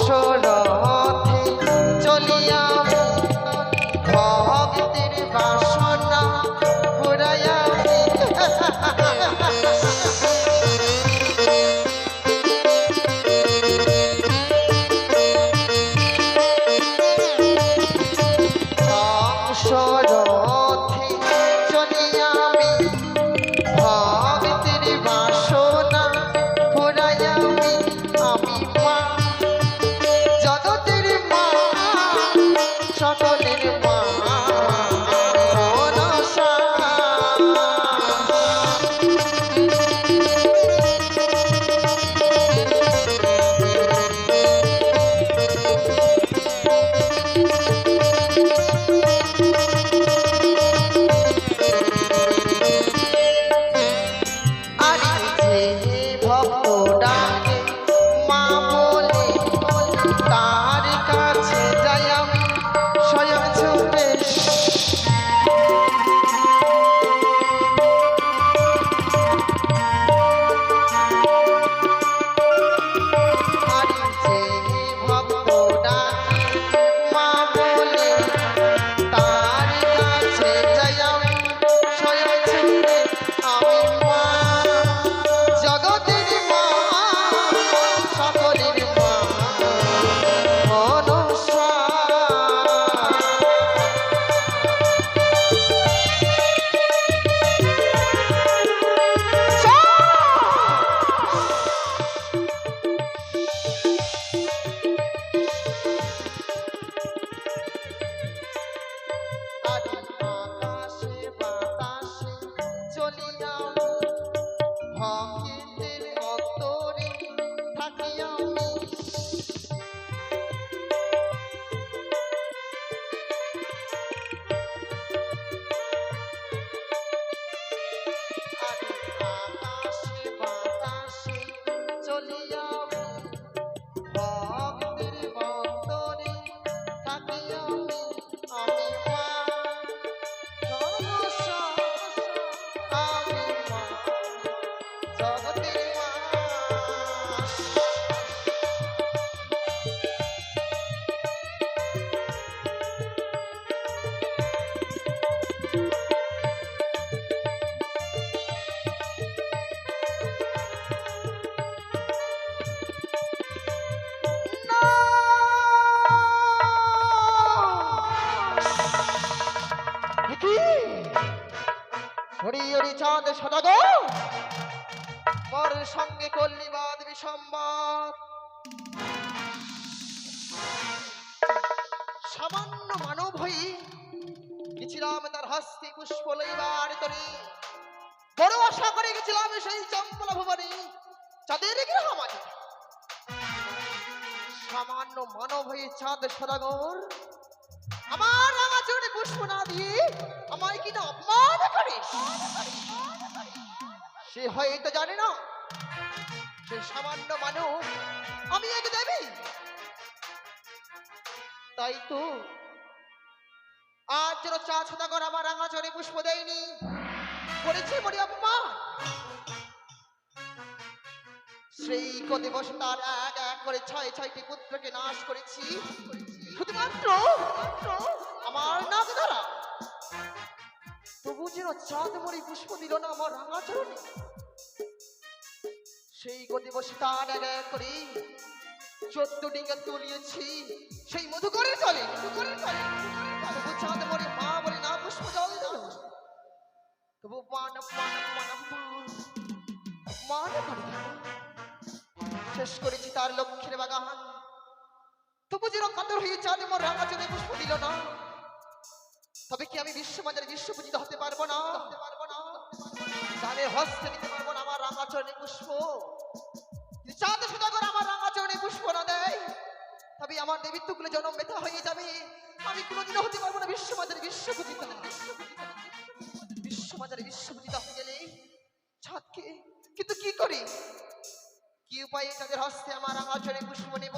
রথে চলিয়া ভক্তের বাসনা পুরাইয়া রথে চলিয়া ভক্তের বাসনা পুরাইয়া আমি মা জগতের মা সকলের মা মনসা চাঁদ সদাগর মোর সঙ্গে করলি বাদ বিসম্বাদ সামান্য মানব হই গেছিলাম তার হস্তে পুষ্প লইবার তরে বড় আশা করে গেছিলাম সেই চম্পলা ভুবনে চাঁদের গ্রহ মাঝে সামান্য মানব হয়ে চাঁদ সদাগর আমার রাঙা চরণে পুষ্প না দিয়ে আমায় কিনা অপমান করিস সে হয়তো জানে না সে সামান্য মানব আমি এক দেবী তাই তো আজ যেন চাঁদ সদাগর আমার রাঙা চরণে পুষ্প দেয়নি করেছে বড় অপমান সেই দিবস তার এক এক করে 6টি পুত্রকে নাশ করেছি শুধুমাত্র আমার নাক দ্বারা তবু যেন চাঁদ মরি পুষ্প দিল না আমার রাঙা চরণে সেই দিবস তার এক এক করে 14 ডিঙ্গা তুলিয়েছি সেই মধু করে চলে তবু চাঁদ মরি মা বলে না পুষ্প জল দিল তবু শেষ করেছি তার লক্ষ্যের বাগান তবু যেন কাতর হয়ে চাঁদ মোর রাঙা চরণে পুষ্প দিল না তবে কি আমি বিশ্বমাজারে বিশ্বপূজিত হতে পারবো না চাঁদের হস্তে নিতে পারবো না আমার রাঙা চরণে পুষ্প চাঁদ সদাগর আমার রাঙা চরণে পুষ্প না দেয় তবে আমার দেবীত্বগুলো জন্ম ব্যথা হয়ে যাবে আমি কোনোদিনও হতে পারবো না বিশ্বমাজারে বিশ্বপূজিত হয়ে গেলে চাঁদকে কিন্তু কি করি কি উপায়ে তাদের হস্তে আমার রাঙা চরণে পুষ্প নেব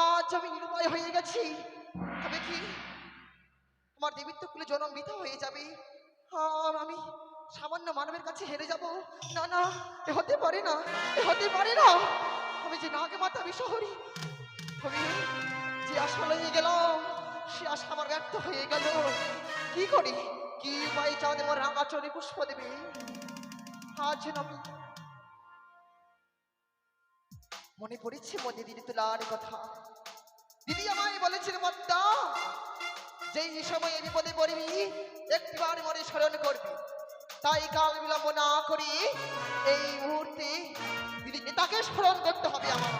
আজ আমি নিরুপায় হয়ে গেছি তবে কি আমার দেবীত্বকুলে জন্ম বৃথা হয়ে যাবে আর আমি সামান্য মানবের কাছে হেরে যাব না এ হতে পারে না আমি যে নাগে মাতা বিশহরি আশা লইয়ে গেলাম, সে আশা আমার ব্যর্থ হয়ে গেল। কি করি, কি উপায় চাঁদ আমার রাঙা চরে পুষ্প দেবে? আজ আমি মনে পড়েছে মনে দিদি তোলার কথা। দিদি আমায় বলেছিল পদ্মা, যেই সময়ে বিপদে পড়বি একটিবার মনে স্মরণ করবি। তাই কাল বিলম্ব না করি এই মুহূর্তে দিদি তাকে স্মরণ করতে হবে আমার।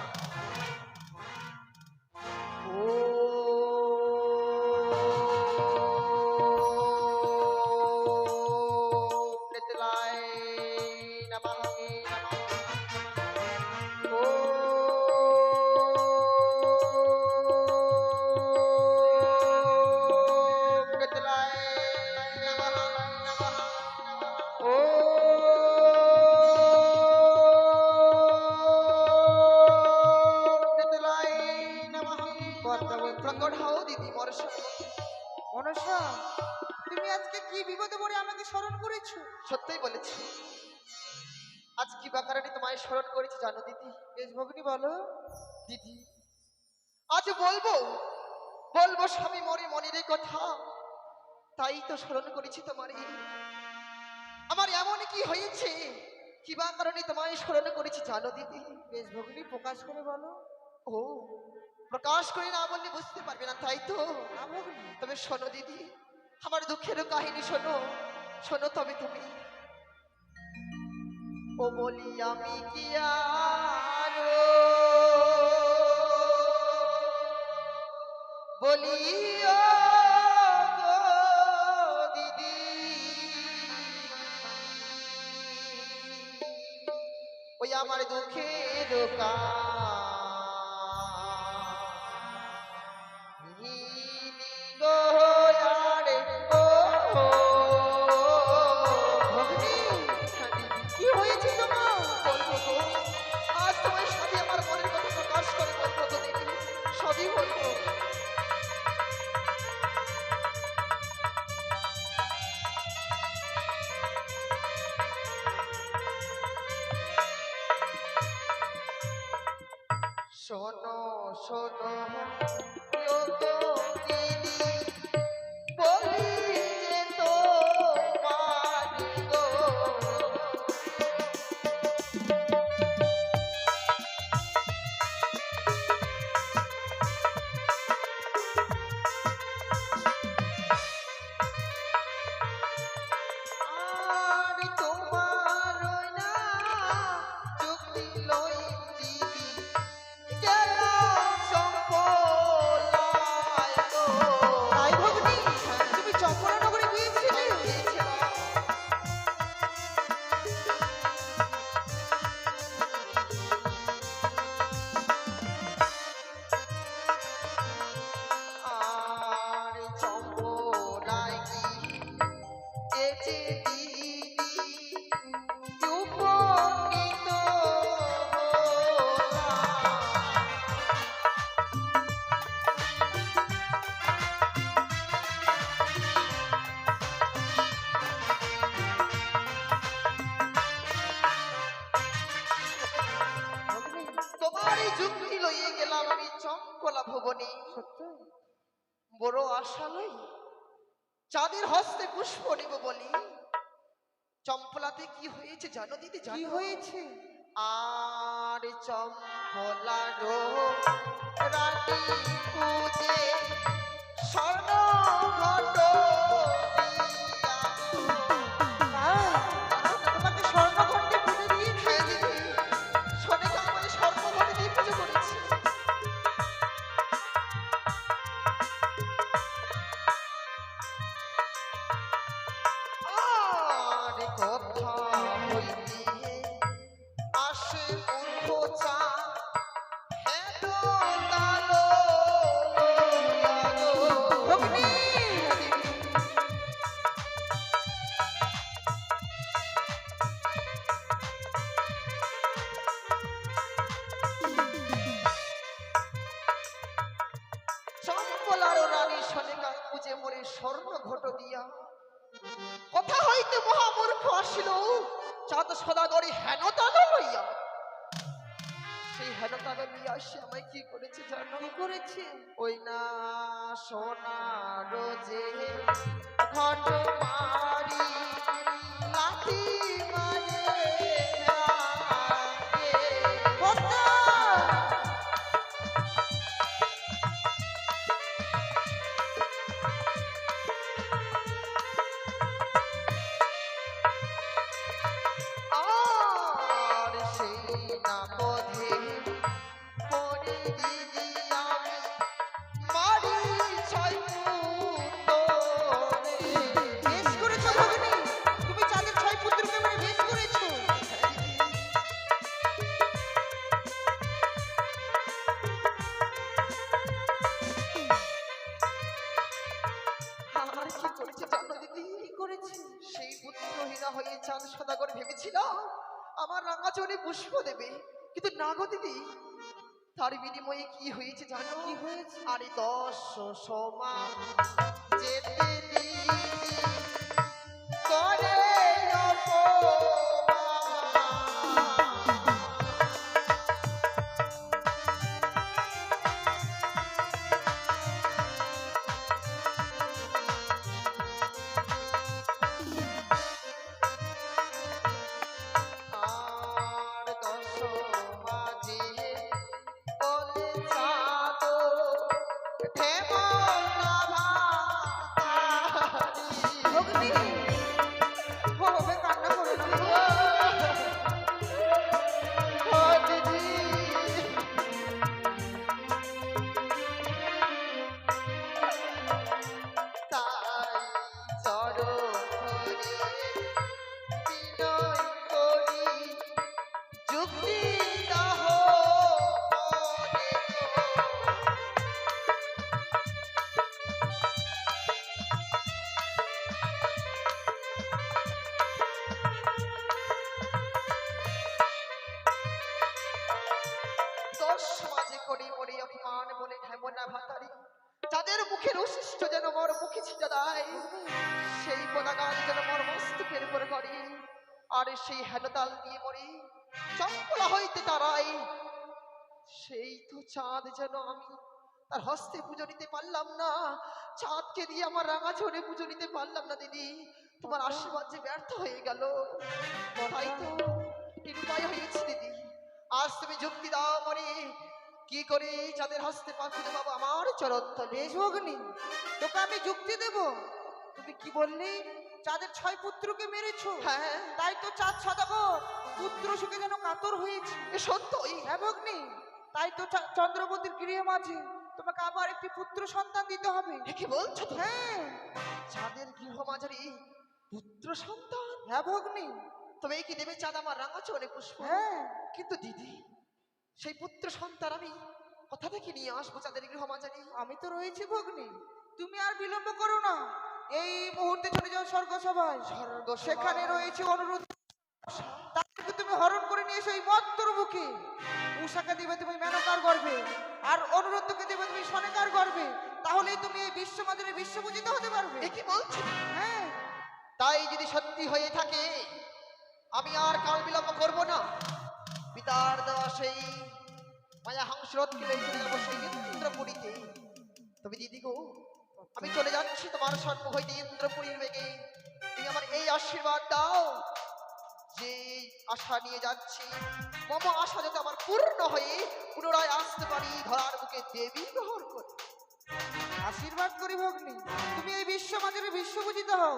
মনসা, তুমি আজকে কি বিপদে পড়ে আমাকে স্মরণ করেছো? সত্যই বলেছি, আজ কি বা কারণে তোমায় স্মরণ করেছি জানো দিদি? বেশ ভগ্নী বলো। দিদি আজ বলবো বলবো স্বামী মরে মনের কথা, তাই তো স্মরণ করেছি তোমারই। আমার এমন কি হয়েছে, কি বা কারণে তোমায় স্মরণ করেছি জানো দিদি? বেশ ভগ্নী প্রকাশ করে বলো। ও, প্রকাশ করে না বললে বুঝতে পারবে না, তাই তো? না ভগ্নী। তবে শোনো দিদি, আমার দুঃখের কাহিনী শোনো, শোনো তবে তুমি। ও বলি আমি কি আর বলি ও গো দিদি, ওই আমার দুঃখের কি হয়েছে তোমার? আজ তোমার সবই আমার মনের কথা প্রকাশ করে বলবো তো দিদি, সবই বলবো। শোনো শোনো ও গো দিদি, বলি যে তোমার গো, আর তোমার না যুক্তি লই দিদি, গেলাম চম্পলায় গো। তাই ভগ্নী, তুমি চম্পলা নগরে গিয়েছিলে? আর চম্পলায় গিয়েছে দিদি, উপনীত হলাম। ভগ্নী, তোমার এই যুক্তি লইয়ে গেলাম আমি চম্পলা ভবনে, সত্য? বড় আশা লই চাঁদের হস্তে পুষ্প নিব বলি। চম্পলাতে কি হয়েছে জানো দিদি? কি জানো? হয়েছে? আর চম্পলার রানী পূজে স্বর্ণ ঘট দিয়া গো। তাই? তোমাকে স্বর্ণঘণ্টে পুজো দিয়েছে? হ্যাঁ দিদি, সোনেকে আমাদের স্বর্ণ ঘটে দিয়ে পুজো করেছি। আর কথা হইতে আসে মূর্খ চা, হ্যাঁ তো তালো লইয়া গো। ভগ্নী, চম্পলার রানী সোনেকা পূজে মোরে স্বর্ণ ঘট দিয়া, কথা হইতে মহামূর্খ আসিল চাঁদ সদাগরে হেন তালো লইয়া। সেই হেন তালো লইয়া সে আমায় কি করেছে জানো? কি করেছে? করেছে? ওই না সোনা রোজে ঘট মারি লাঠি মারে ভাগে। কর্তা! আর সেই না পথে পড়ে দিদি আমি মারি ছয় পুত্তরে। বেশ করেছো ভগিনী, তুমি চাঁদের 6 পুত্রকে মেরে বেশ করেছো। আর কি করেছে জানো দিদি? কি করেছে? সেই পুত্রহীনা হয়ে চাঁদ সদাগর ভেবেছিল আমার রাঙা চলে পুষ্প দেবে, কিন্তু না গো দিদি, তার বিনিময়ে কি হয়েছে জানো? কি হয়েছে? আরে 10 সমান যেতে দিদি করে আর 10 মাঝে বলে চাঁদ ঢেমন ভাতারি। ভগিনী, হবে কান্না করো না। ও দিদি, তাই চরণ ধরে বিনয় করি যুক্তি দাহ মনে গো। দশ সমাজে করি মরি অপমান বলে ঢেমনা ভাতারি, যাদের মুখের অশিষ্ট যেন মর মুখে ছিটা দেয়, সেই পদাগাল যেন মর মস্তকের উপরে করে, আর সেই হেনতাল দিয়ে মরি চম্পলা হইতে তারাই। সেই তো চাঁদ যেন আমি তার হস্তে পুজো নিতে পারলাম না, চাঁদকে দিয়ে আমার রাঙা চড়ে পুজো নিতে পারলাম না দিদি, তোমার আশীর্বাদ যে ব্যর্থ হয়ে গেল। তাই তো নিরুপায় হয়েছে দিদি, আজ তুমি যুক্তি দাও মরে, কি করে চাঁদের হস্তে পুজো পাবো আমার চরণ তলে। বেশ ভগিনী, তোকে আমি যুক্তি দেব। তুমি কি বললি? চাঁদের 6 পুত্রকে মেরেছো। হ্যাঁ তাই তো চাঁদ সদাগর পুত্র সুখে যেন কাতর হয়েছে। এ সত্যই। হ্যাঁ ভগ্নী, তাই তো চন্দ্রবতীর গৃহে মাঝে তোমাকে আবার একটি পুত্র সন্তান দিতে হবে। এ কি বলছো তুমি? হ্যাঁ চাঁদের গৃহ মাঝারি পুত্র সন্তান? হ্যাঁ ভগ্নী, তবে এই কি দেবে চাঁদ আমার রাঙা চরণে পুষ্প? হ্যাঁ। কিন্তু দিদি, সেই পুত্র সন্তান আমি কোথা থেকে নিয়ে আসবো চাঁদের গৃহ মাঝারি? আমি তো রয়েছি ভগ্নী, তুমি আর বিলম্ব করো না, এই মুহূর্তে চলে যাও স্বর্গসভায়। স্বর্গসভায়? সেখানে রয়েছে অনুরোধ, তাদেরকে তুমি হরণ করে নিয়ে এসো এই মত্তর বুকে। উষাকে দিবে তুমি মেনকার গর্ভে, আর অনুরোধকে দেবে তুমি সনেকার গর্ভে, তাহলেই তুমি এই বিশ্বমাদের বিশ্বপূজিত হতে পারবে। এ কি বলছো? হ্যাঁ তাই যদি সত্যি হয়ে থাকে, আমি আর কাল বিলম্ব করবো না, পিতার দেওয়া সেই মায়া হাংসরথকে লয়ে চলে যাবো সেই ইন্দ্রপুরীতে। তবে দিদি গো, আমি চলে যাচ্ছি তোমার সম্মুখ হইতে ইন্দ্রপুরীর বেগে, তুমি আমার এই আশীর্বাদ দাও যে আশা নিয়ে যাচ্ছি, মম আশা যাতে আমার পূর্ণ হয়ে পুনরায় আসতে পারি ধরার বুকে দেবী গ্রহণ করে। আশীর্বাদ করি ভগ্নী, তুমি এই বিশ্বমাদের বিশ্বপূজিত হও।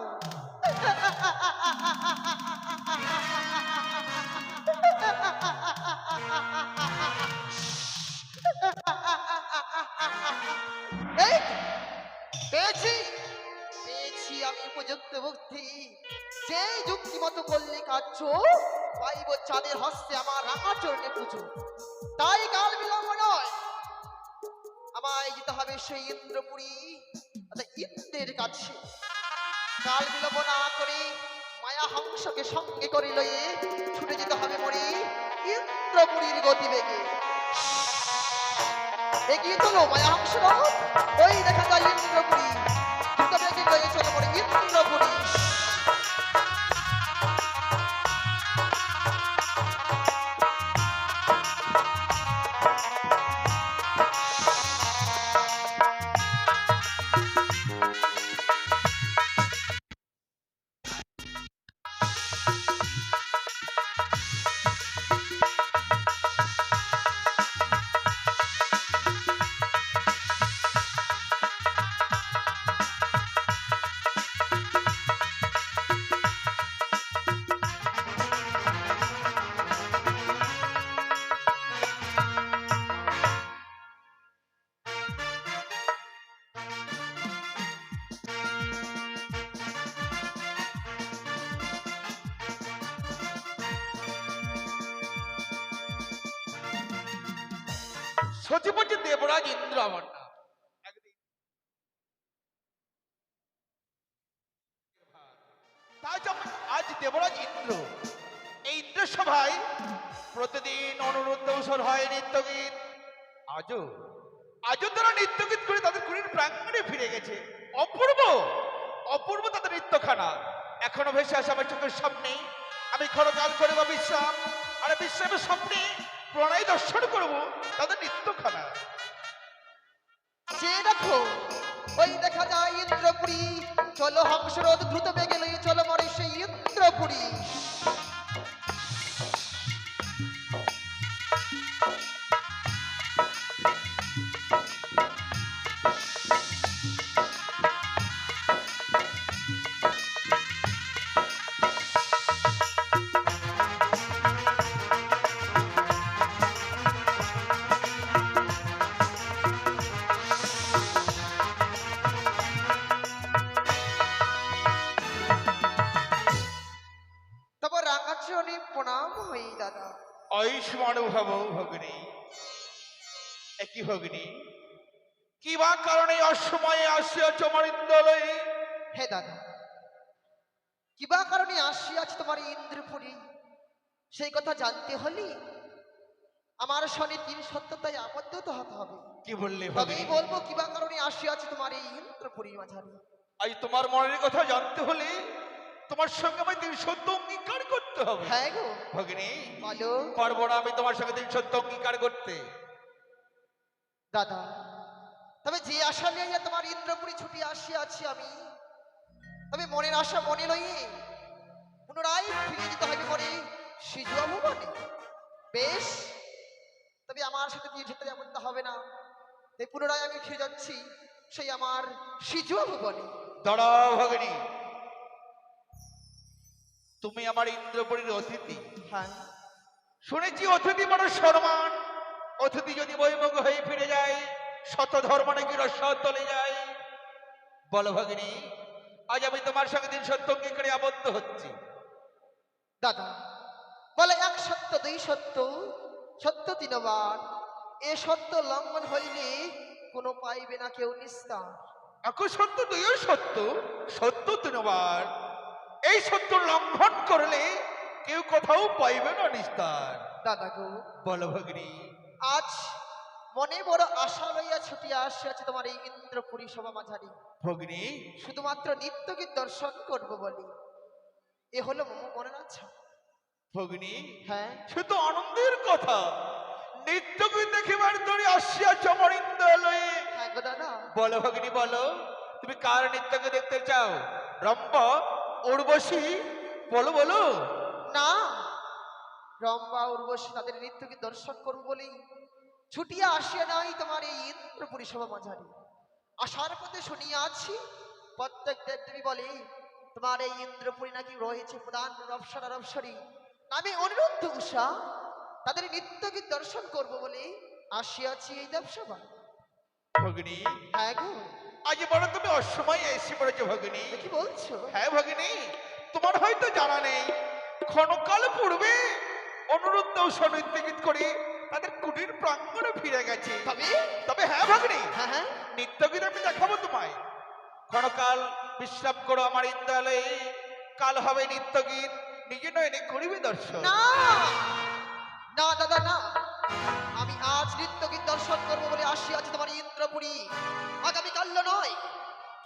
এই তো, পেয়েছি পেয়েছি আমি উপযুক্ত বুদ্ধি, যে যুক্তি মতো করলে কার্য পাইব চাঁদের হস্তে আমার রাঙা চরণে পুজো। তাই কাল বিলম্ব নয়, আমায় যেতে হবে সেই ইন্দ্রপুরী ইন্দ্রের কাছে। কাল বিলম্ব না করে মায়া হংসকে সঙ্গে করে লয়ে ছুটে যেতে হবে মরি ইন্দ্রপুরীর গতিবেগে। এগিয়ে চলো মায়া হংস, ওই দেখা যায় ইন্দ্রপুরী, দ্রুত বেগে লয়ে চলো মরি ইন্দ্রপুরী। সচিব হচ্ছে দেবরাজ ইন্দ্র আমার নাম। একদিন তাই যেমন আজ দেবরাজ ইন্দ্র, এই ইন্দ্র সভায় প্রতিদিন অনুরুদ্ধ উৎসব হয় নিত্যগীত। আজও আজও তারা নিত্যগীত করে তাদের কুড়ির প্রাঙ্গণে ফিরে গেছে। অপূর্ব অপূর্ব তাদের নৃত্যখানা এখনো ভেসে আসে আমার চোখের সামনে। আমি ক্ষণকাল করবো বিশ্রাম, আর বিশ্রামের সামনে প্রণয় দর্শন করবো তাদের নৃত্যখানা। যে দেখো, ওই দেখা যায় ইন্দ্রপুরী। চলো হংসরোধ দ্রুত বেগে লই, চলো মরে সেই ইন্দ্রপুরী। তবে রাঙাচরণে প্রণাম হই দাদা। আয়ুষ্মান ভব ভগিনী। একই ভগিনী, কি বা কারণে অসময়ে আসিয়াছ আমার ইন্দ্রালয়ে? হে দাদা, কিবা কারণে আসিয়াছি তোমার ইন্দ্রপুরী, সেই কথা জানতে হলে আমার সনে তিন সত্যতায় আবদ্ধ তো হতে হবে। কি বললে তবেই ভগিনী? বলবো কিবা কারণে আসিয়াছি তোমার এই ইন্দ্রপুরী মাঝারে। আজ তোমার মনের কথা জানতে হলে তোমার সঙ্গে আমায় ৩ সত্য অঙ্গীকার করতে হবে। হ্যাঁ গো, ভগিনী, বলো পারবো না আমি তোমার সঙ্গে ৩ সত্য অঙ্গীকার করতে। দাদা। তবে যে আশা নিয়ে তোমার ইন্দ্রপুরী ছুটি আসিয়াছি আমি, তবে মনের আশা মনে লইয়ে পুনরায় ফিরে যেতে হবে মনে সিজুয়া ভুবনে। বেশ, তবে আমার সাথে দিয়ে যেতে এমন হবে না, তাই পুনরায় আমি ফিরে যাচ্ছি সেই আমার সিজুয়া ভুবনে। দাঁড়াও ভগিনী, তুমি আমার ইন্দ্রপুরীর অতিথি। হ্যাঁ, শুনেছি অতিথি বড় সম্মান। অতিথি যদি বৈমুখ হয়ে ফিরে যায়, শত ধর্ম নাকি রসাদ চলে যায়। বলো ভগিনী, আজ আমি তোমার সঙ্গে ৩ সত্য অঙ্গীকারে আবদ্ধ হচ্ছি। দাদা বলে এক সত্য দুই সত্য, সত্য তিনবার। এ সত্য লঙ্ঘন হইলে কোনো পাইবে না কেউ নিস্তার। আকু সত্য দুইও সত্য, সত্য ৩ বার। এই সত্য লঙ্ঘন করলে কেউ কোথাও পাইবে না নিস্তার। দাদা গো, বলো ভগিনী। আজ মনে বড় আশা লইয়া ছুটিয়া আসিয়াছে তোমার এই ইন্দ্রপুরী সভা মাঝারি, ভগিনী, শুধুমাত্র নিত্যগীত দর্শন করব বলি। এ হলো মনের আচ্ছা। ভগিনী, হ্যাঁ, সে তো আনন্দের কথা। নিত্যগীত দেখিবার ধরে আসিয়াছ আমার ইন্দ্রালয়ে। হ্যাঁ গো দাদা। বলো ভগিনী বলো, তুমি কার নৃত্যকে দেখতে চাও? রম্পা, উর্বশী? বলো বলো। না, রম্বা উর্বশী তাদের নৃত্যগীত দর্শন করব বলেই ছুটিয়া আসিয়া নাই তোমার এই ইন্দ্রপুরী সভা মাঝারি। আসার পথে শুনিয়াছি প্রত্যেক দেবদেবী বলে তোমার এই ইন্দ্রপুরী নাকি রয়েছে প্রধান রবসরা রবসরী নামে অনিরুদ্ধ উষা, তাদের নিত্যগীত দর্শন করব বলে আসিয়াছি এই দেবসভা। ভগিনী, হ্যাঁ গো, আজ বড় তুমি অসময়ে এসে পড়েছো ভগিনী। এ কি বলছো? হ্যাঁ ভগিনী, তোমার হয়তো জানা নেই, ক্ষণকাল পূর্বে অনুরুদ্ধ উষা নৃত্যগীত করে তাদের কুটির প্রাঙ্গণে ফিরে গেছে। তবে তবে হ্যাঁ ভগিনী, হ্যাঁ হ্যাঁ, নিত্যগীত আমি দেখাবো তোমায়। ক্ষণকাল বিশ্রাম করো আমার ইন্দ্রালয়ে, কাল হবে নিত্যগীত, নিজে নয়নে করিবে দর্শন। না না দাদা না, আমি আজ নৃত্যগীত দর্শন করবো বলে আসিয়াছি তোমার ইন্দ্রপুরী, আগামীকাল নয়।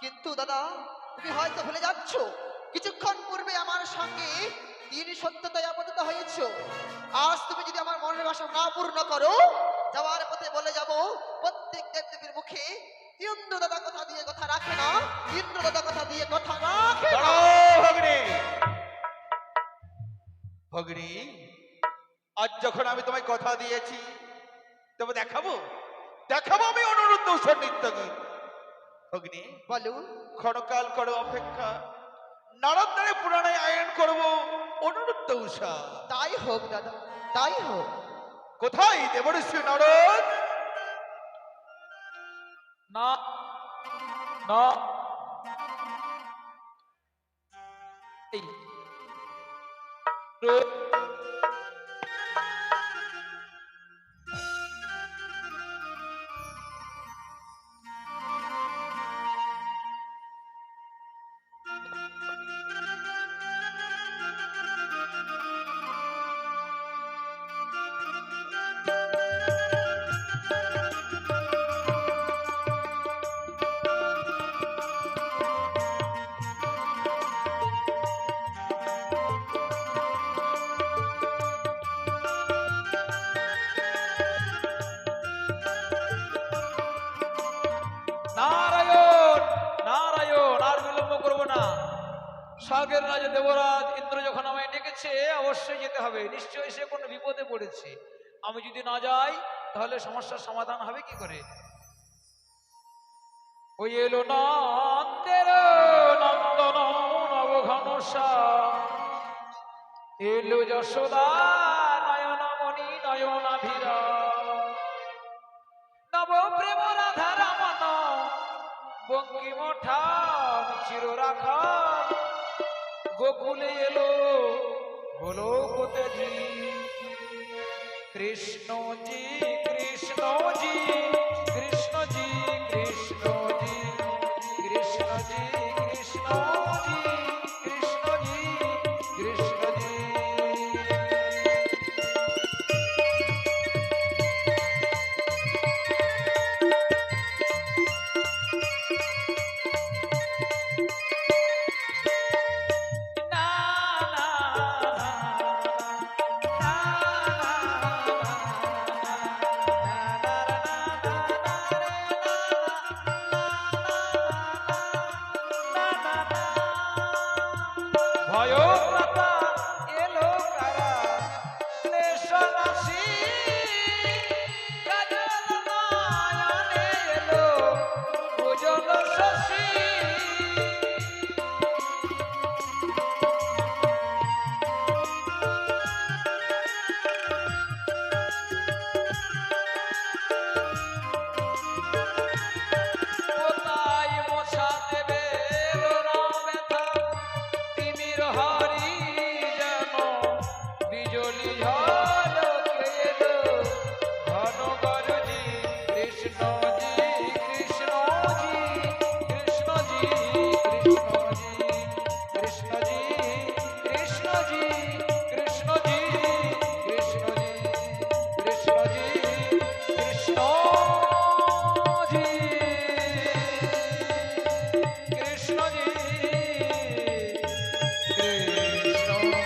কিন্তু দাদা তুমি হয়তো ভুলে যাচ্ছ, কিছুক্ষণ পূর্বে আমার সঙ্গে তিন সত্যতায় আবদ্ধ হয়েছ। আজ তুমি যদি আমার মনের আশা না পূর্ণ করো, যাওয়ার পথে বলে যাব প্রত্যেক দেবদেবীর মুখে ইন্দ্র দাদা কথা দিয়ে কথা রাখে না, ইন্দ্র দাদা কথা দিয়ে কথা রাখে না। দাঁড়াও ভগিনী। ভগিনী, আজ যখন আমি তোমায় কথা দিয়েছি, তবে দেখাবো দেখাবো আমি অনুরুদ্ধ উষার নৃত্যগীত। ভগিনী, বলো, ক্ষণকাল করো অপেক্ষা, নারদ দ্বারে পুরাণে আয়ন করব অনুরুদ্ধ উষা। তাই হোক দাদা, তাই হোক। কোথায় দেবর্ষি নারদ? না না এই তো স্বর্গের রাজা দেবরাজ ইন্দ্র যখন আমায় ডেকেছে অবশ্যই যেতে হবে, নিশ্চয়ই সে কোনো বিপদে পড়েছে। আমি যদি না যাই তাহলে সমস্যার সমাধান হবে কি করে? ওই এলো নন্দের নন্দন নবঘনসা, এলো যশোদা নয়নমণি নয়নাভিরা, নব প্রেম রাধা রমন বঙ্কিম ঠান চির রাখা, গোকুলে এলো হলো কোতেজি কৃষ্ণজি কৃষ্ণজি কৃষ্ণজি কৃষ্ণজি কৃষ্ণজি কৃষ্ণজি কৃষ্ণজি কৃষ্ণজি। ভয়ত্রাতা এলো কারা ক্লেশ নাশী, কাজল নয়নে এলো ভোজন শশী। কোথায় মোছা দেবে রোনা ব্যথা, তিমির হারি যেন বিজলি ঝলকে এলো ঘন গরজি কৃষ্ণজি কৃষ্ণজি কৃষ্ণজি কৃষ্ণজি কৃষ্ণজি কৃষ্ণজি কৃষ্ণজি কৃষ্ণজি কৃষ্ণজি কৃষ্ণজি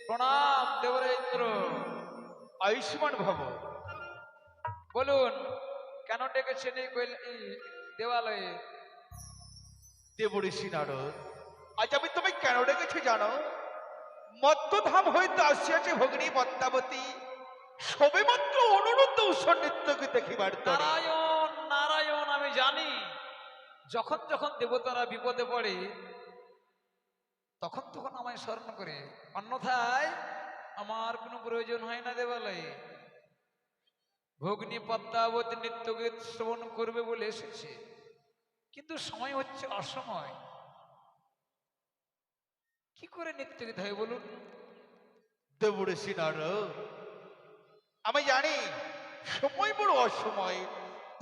প্রণাম দেবরেন্দ্র। আয়ুষ্মান ভব। বলুন কেন ডেকেছেন এই দেবালয়ে? দেবঋষি নারদ, আজ আমি তোমায় কেন ডেকেছি জানো? মত্তধাম হইতে আসিয়াছে ভগিনী পদ্মাবতী, সবে মাত্র অনুরুদ্ধ উৎসব নৃত্যকে দেখিবার তরে। নারায়ণ নারায়ণ, আমি জানি যখন যখন দেবতারা বিপদে পড়ে তখন তখন আমায় স্মরণ করে, অন্যথায় আমার কোনো প্রয়োজন হয় না দেবালয়ে। ভগ্নী পদ্মাবতী নৃত্যগীত শ্রবণ করবে বলে এসেছে, কিন্তু সময় হচ্ছে অসময়। কি করে নৃত্যগীত হয় বলুন? দেবঋষি নারদ, আমি জানি সময় বড় অসময়,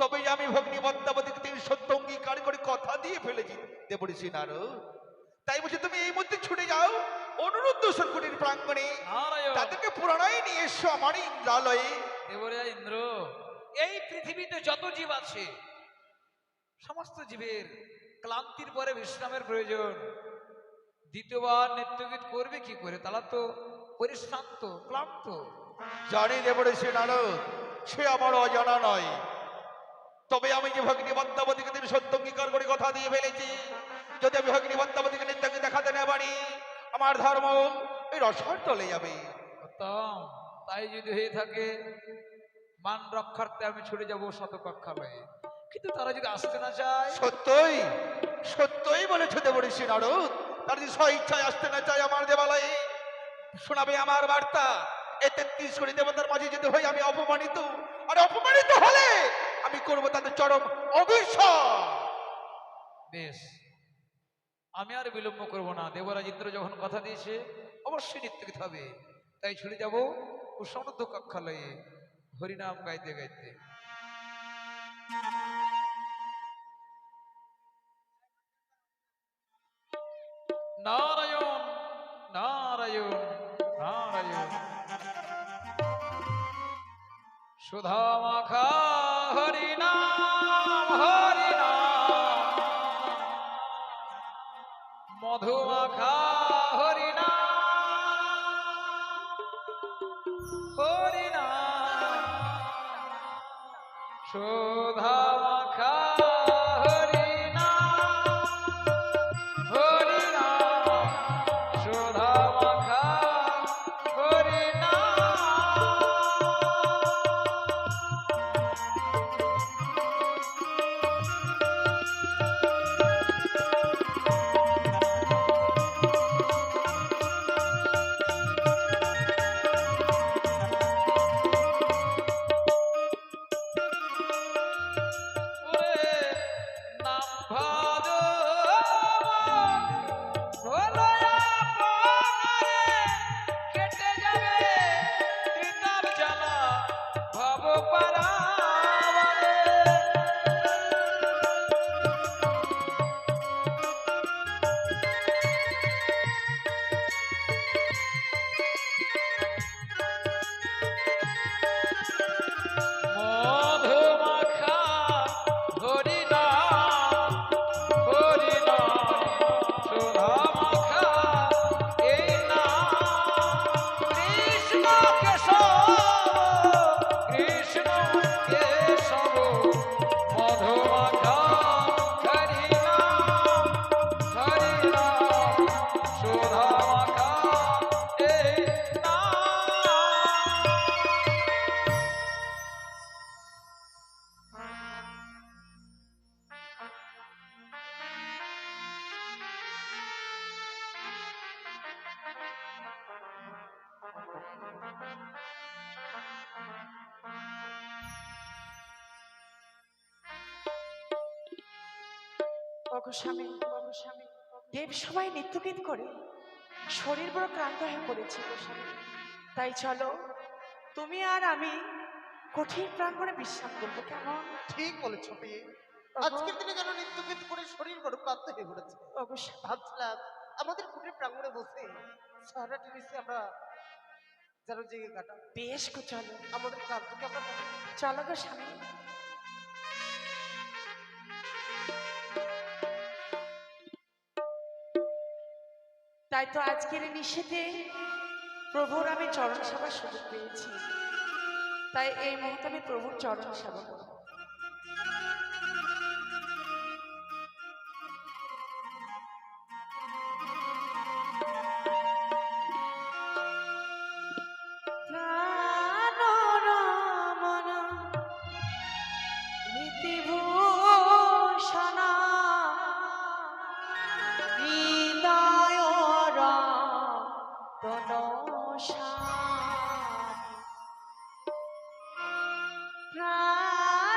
তবে আমি ভগ্নী পদ্মাবতীকে তিনি সত্য অঙ্গীকার করে কথা দিয়ে ফেলেছি দেবঋষি নারদ। তাই বলছি তুমি এই মধ্যে ছুটে যাও অনুরুদ্ধ কুটির প্রাঙ্গণে, নারায়ণ তাদেরকে পুরাণায় নিয়ে এসো আমার ইন্দ্রালয়ে। দেবরিয়া ইন্দ্র, এই পৃথিবীতে যত জীব আছে সমস্ত জীবের ক্লান্তির পরে বিশ্রামের প্রয়োজন। দ্বিতীয়বার নৃত্যগীত করবে কি করে? তারা তো পরিশ্রান্ত ক্লান্ত। জানি দেবঋষি নারদ, সে আমার অজানা নয়, তবে আমি যে ভগ্নী পদ্মাবতীকে তিনি সত্য অঙ্গীকার করে কথা দিয়ে ফেলেছি, যদি আমি ভগ্নী পদ্মাবতীকে নৃত্যকে দেখাতে না পারি আমার ধর্ম এই রসার চলে যাবে। উত্তম, তাই যদি হয়ে থাকে মান রক্ষার্থে আমি ছুটে যাবো শতকক্ষালয়ে, কিন্তু তারা যদি আসতে না চায়? সত্যই সত্যই বলেছ দেবঋষি নারদ, তার যদি স্ব ইচ্ছায় আসতে না চায় আমার দেবালয়ে, শোনাবে আমার বার্তা। এ ৩৩ কোটি দেবতার মাঝে যদি হই আমি অপমানিত, আর অপমানিত হলে আমি করব তাদের চরম অভিশাপ। বেশ, আমি আর বিলম্ব করব না। দেবরাজ ইন্দ্র যখন কথা দিয়েছে অবশ্যই নৃত্যগীত হবে, তাই ছুটে যাব সমৃদ্ধ কক্ষালয়ে হরিনাম গাইতে গাইতে। নারায়ণ নারায়ণ নারায়ণ, সুধা মাখা হরিনাম হরিনাম, মধু মাখা হরিনাম হরিনাম, সুধা মাখা ওগো স্বামী, দেব সবাই নৃত্যগীত করে শরীর বড় ক্লান্ত হয়ে পড়েছে গো স্বামী। তাই চলো তুমি আর আমি কঠিন প্রাঙ্গণে বিশ্রাম করবো, কেমন? ঠিক বলেছো মেয়ে। ওগো, আজকের দিনে যেন নৃত্যগীত করে শরীর বড় ক্লান্ত হয়ে পড়েছে। ওগো স্বামী, ভাবছিলাম আমাদের কুটির প্রাঙ্গণে বসে সারাটি নিচে আমরা যেন জেগে কাটাই। বেশ গো চলো, আমাদের ক্লান্তকে আমরা চলো গো স্বামী। তাই তো আজকের এই নিষেধে প্রভুর আমি চরণ সেবার সুযোগ পেয়েছি, তাই এই মুহূর্তে আমি প্রভুর চরণ সেবা করব। প্রাণরমণ নীতিভূষণ হৃদয়রতন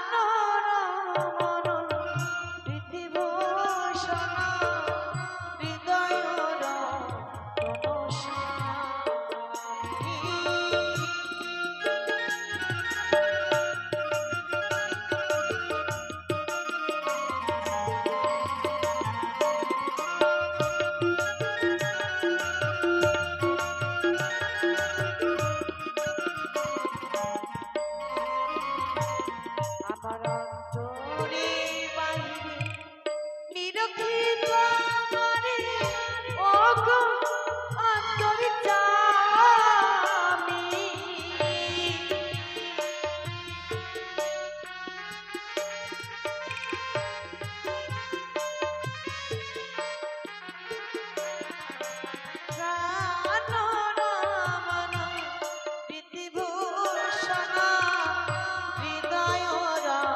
প্রাণরমণ নীতিভূষণ হৃদয়রতন আমার অন্তরে বাহিরে নিরখিত আমারে ওগো অন্তর্যামী। প্রাণরমণ নীতিভূষণ হৃদয়রতন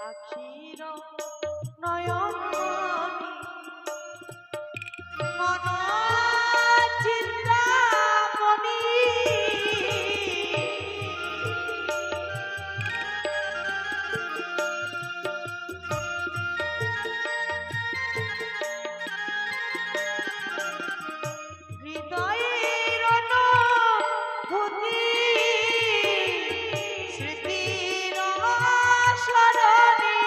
আখির নয়নমণি মন চিন্তামণি হৃদয়ের অনুভূতি স্মৃতির সরণি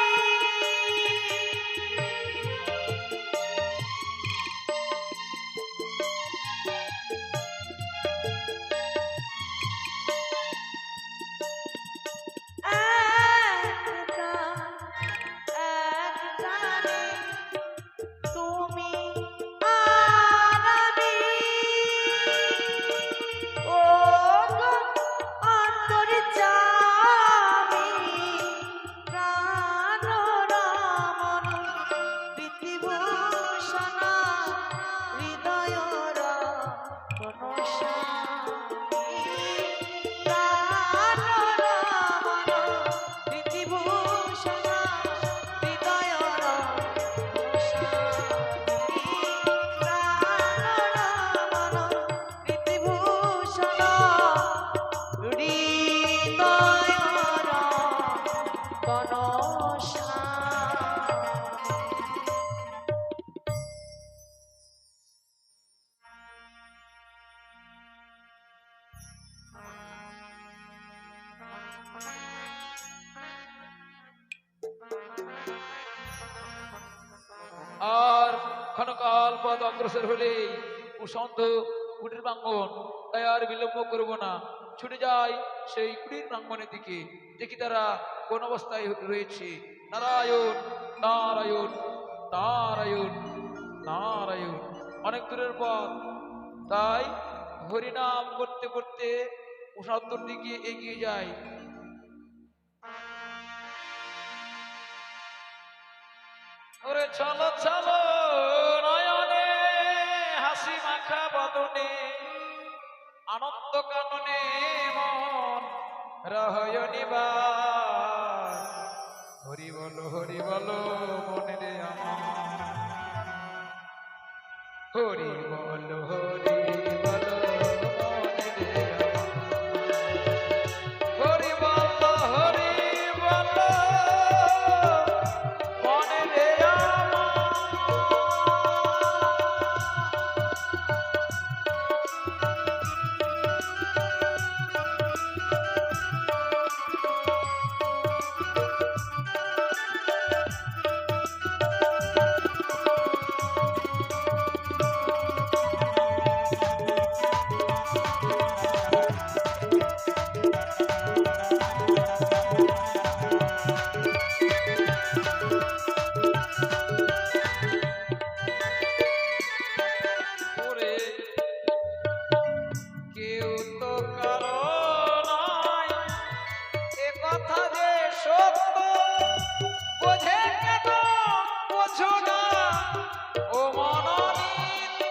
একটানে তুমি আর আমি ওগো অন্তর্যামী প্রাণরমণ নীতিভূষণ হৃদয়রতন প্রাণরমণ নীতিভূষণ প্রাণরমণ নীতিভূষণ হৃদয়রতন আর ক্ষণকাল পথ অগ্রসর হলেই কুসন্ত কুটির প্রাঙ্গণ, তাই আর বিলম্ব করব না, ছুটে যাই সেই কুটির প্রাঙ্গণের দিকে, দেখি তারা কোন অবস্থায় রয়েছে। নারায়ণ নারায়ণ নারায়ণ নারায়ণ। অনেক দূরের পথ, তাই হরিনাম করতে করতে কুসন্তর দিকে এগিয়ে যায়। ওরে চলো চলো নয়নে হাসি মাখা বদনে আনন্দ কাননে মন রহয়নিবার হরি বল মনে রে আমার হরি বল মনে রে আমার হরি বল মনে রে ওরে কেউ তো কারো নয় এ কথা যে সত্য বোঝে কেন বোঝো না ও মনোনীত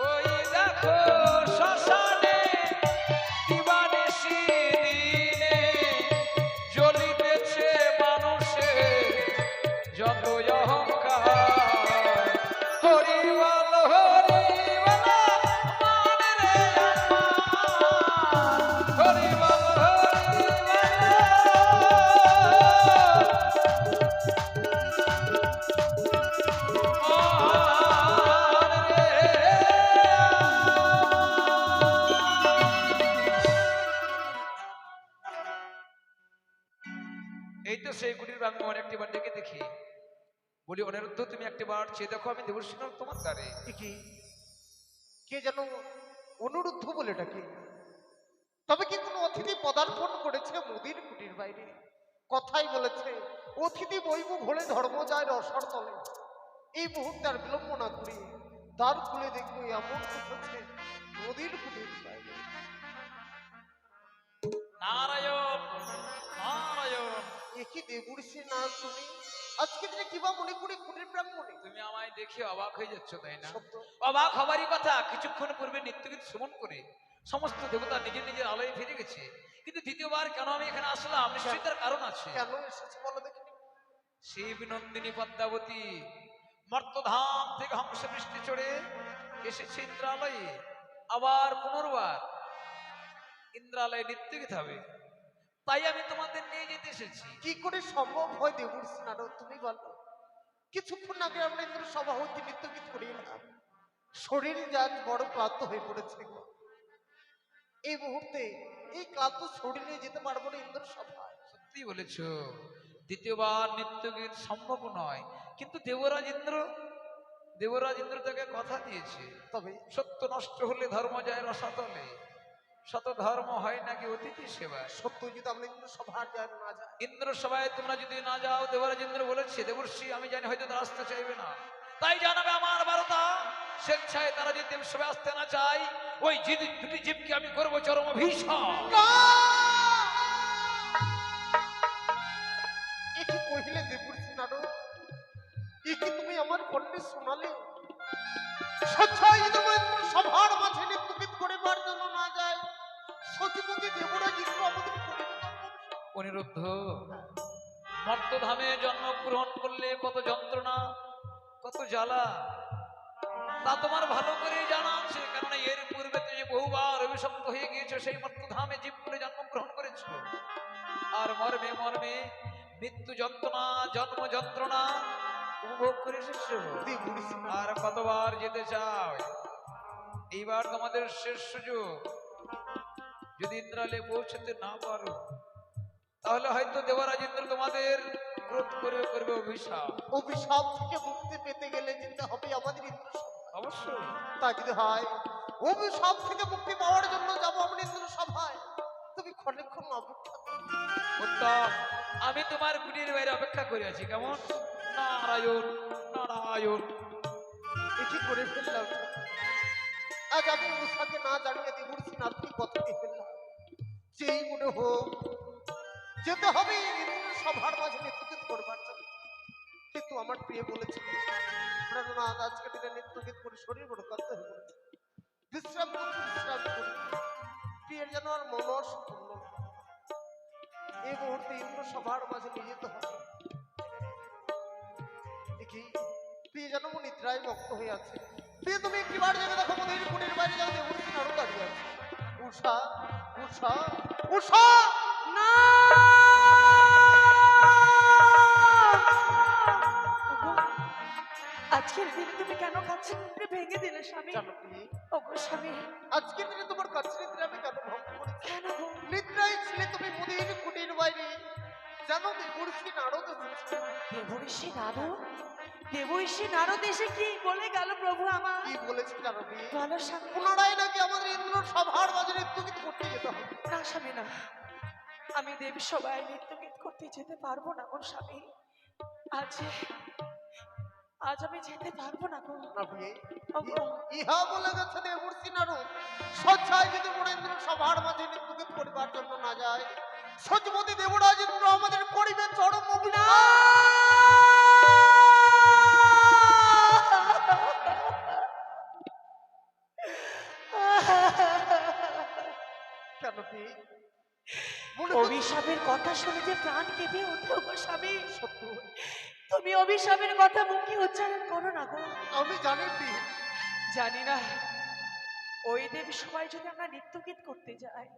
ওই দেখো শ্মশানে দিবানিশি দিনে জ্বলিতেছে মানুষের যত অহংকার হরি বল মনে রে আমার হরি বল এই তো সেই কুটির ব্রাহ্মণ একটিবার ডেকে দেখি বলি অনিরুদ্ধ তুমি একটিবার চেয়ে দেখো আমি দেবর্ষী নয় তোমার দ্বারে কি কে যেন অনুরুদ্ধ বলে ডাকে? তবে কি কোনো অতিথি পদার্পণ করেছে মোদির কুটির বাইরে? কথাই বলেছে অতিথি বইব ঘোড়ে ধর্ম যায় রসর তলে। এই মুহূর্তে আর বিলম্ব না করি দ্বার খুলে দেখবো এমন হচ্ছে মোদির কুটির বাইরে। নারায়ণ নারায়ণ একই দেবুর্ষি না তুমি আজকে দিনে কিবা মনে করি কুটির ব্রাহ্মণে তুমি আমায় দেখে অবাক হয়ে যাচ্ছ তাই না? শব্দ অবাক হবারই কথা, কিছুক্ষণ পূর্বে নিত্যগীত শ্রবণ করে সমস্ত দেবতা নিজের নিজের আলোয় ফিরে গেছে, কিন্তু দ্বিতীয়বার কেন আমি এখানে আসলাম নিশ্চয়ই তার কারণ আছে। কেন এসেছে বলো দেখি? শিব নন্দিনী পদ্মাবতী মর্তধাম থেকে হংস বৃষ্টি চড়ে এসেছে ইন্দ্রালয়ে, আবার পুনর্বার ইন্দ্রালয়ে নিত্যগীত হবে, তাই আমি তোমাদের নিয়ে যেতে এসেছি। কি করে সম্ভব হয় দেবুর্ষি নারদ তুমি বলো? কিছুক্ষণ আগে আমরা ইন্দ্র সভা হইতে নিত্যগীত করে এলাম, শরীর যাজ বড় ক্লান্ত হয়ে পড়েছে গো। এই মুহূর্তে এই ক্লান্ত শরীর নিয়ে যেতে পারবো না ইন্দ্র সভায়। সত্যি বলেছ, দ্বিতীয়বার নিত্যগীত সম্ভব নয়, কিন্তু দেবরাজ ইন্দ্র তাকে কথা দিয়েছে, তবে সত্য নষ্ট হলে ধর্ম যায় রসাতলে, শত ধর্ম হয় নাকি অতিথি সেবায়। সত্য যদি আমরা ইন্দ্র সভার যায় না যায়, ইন্দ্র সভায় তোমরা যদি না যাও, দেবরাজ ইন্দ্র বলেছে দেবর্ষি আমি জানি হয়তো তারা আসতে চাইবে না, তাই জানাবে আমার বারতা, স্বেচ্ছায় তারা যদি দেব সভায় আসতে না চায়, ওই দুটি জীবকে আমি করবো চরম অভিশাপ। একে কহিলে দেবুর্ষি নারদ, একে তুমি আমার কণ্ঠে শোনালে? স্বেচ্ছায় যদি আমরা ইন্দ্র সভার মাঝে নিত্যগীত করিবার জন্য না যায়, সচিবতী দেবরাজ ইন্দ্র আমাদের করিবে না। অনিরুদ্ধ, মর্তধামে জন্মগ্রহণ করলে কত যন্ত্রণা কত জ্বালা তা তোমার ভালো করে জানা আছে, কারণ এর পূর্বে তুমি বহুবার অভিশপ্ত হয়ে গিয়েছো, সেই মর্তধামে জীব করে জন্মগ্রহণ করেছো, আর মর্মে মর্মে মৃত্যু যন্ত্রণা জন্ম যন্ত্রণা উপভোগ করে এসেছো, দেবুর্ষি আর কতবার যেতে চাও? এইবার তোমাদের শেষ সুযোগ। যদি ইন্দ্রালে পৌঁছতে না পারো, তাহলে হয়তো দেবরাজ ইন্দ্র তোমাদের ক্রোধ করে করবে অভিশাপ। অভিশাপ থেকে মুক্তি পেতে গেলে যেতে হবে আমাদের ইন্দ্র সভায়। অবশ্যই তা যদি হয় অভিশাপ থেকে মুক্তি পাওয়ার জন্য যাবো আমরা ইন্দ্র সভায়, তুমি ক্ষণেক্ষণ অপেক্ষা করো। উত্তম, আমি তোমার কুটির বাইরে অপেক্ষা করে আছি, কেমন? নারায়ণ নারায়ণ। এটি করে ফেললাম আজ আমি উষাকে না জানিয়ে দেবুর্ষি নারদকে কথা দিয়ে ফেললাম, যেই মনে হোক যেতে হবে ইন্দ্র সভার মাঝে নিত্যগীত করবার জন্য। কিন্তু আমার প্রিয় বলেছিল প্রাণনাথ আজকে দিনে নৃত্য গীত করে শরীর বড় ক্লান্ত হয়ে পড়েছে, বিশ্রাম করতে বিশ্রাম করি। প্রিয়ের যেন আর মনস পূর্ণ এই মুহূর্তে ইন্দ্র সবার মাঝে নিয়ে যেতে হবে। দেখি প্রিয় যেন নিদ্রায় মগ্ন হয়ে আছে। প্রিয় তুমি একটি বার জায়গা দেখো, মধুর কুটির বাইরে যাও, দেবর্ষী আরো দাঁড়িয়ে আছে। উষা উষা উষা না ওগো, আজকের দিনে তুমি কেন কাছে নিদ্রে ভেঙে দিলে স্বামী? জানো প্রিয়, ওগো স্বামী, আজকের দিনে তোমার কাছে নিদ্রা আমি কেন ভঙ্গ করেছি? কেন গো? নিদ্রায় ছিলে তুমি মধুর কুটির বাইরে, জানো দেবর্ষী নারদ এসেছে। দেবঋষি নারদ, দেবঋষি নারদ এসে কি বলে গেল প্রভু আমার? কি বলেছে জানো প্রিয়? বলো স্বামী। পুনরায় নাকি আমাদের ইন্দ্র সভার মাঝে নৃত্য গীত করতে যেতে হবে। না স্বামী না, আমি দেব সবাই নৃত্য গীত করতে যেতে পারবো না গো স্বামী। আজ আজ আমি যেতে পারবো না গো। না প্রিয়, ওগো, ইহা বলে গেছে দেবর্ষী নারদ, সচ্ছায় যদি বরেন্দ্র সভার মাঝে নৃত্য গীত করিবার জন্য না যায়, সত্যবতী দেবরাজ ইন্দ্র আমাদের করিবে চরম অভিশাপ। কেন প্রিয়? মনে হচ্ছে অভিশাপের কথা শুনে যে প্রাণ কেঁপে ওঠে গো স্বামী। সত্য। তুমি অভিশাপের কথা মুখে উচ্চারণ করো না গো। আমি জানি প্রিয়, জানি না ওই দেব সবাই যদি আমরা নৃত্য গীত করতে যাই,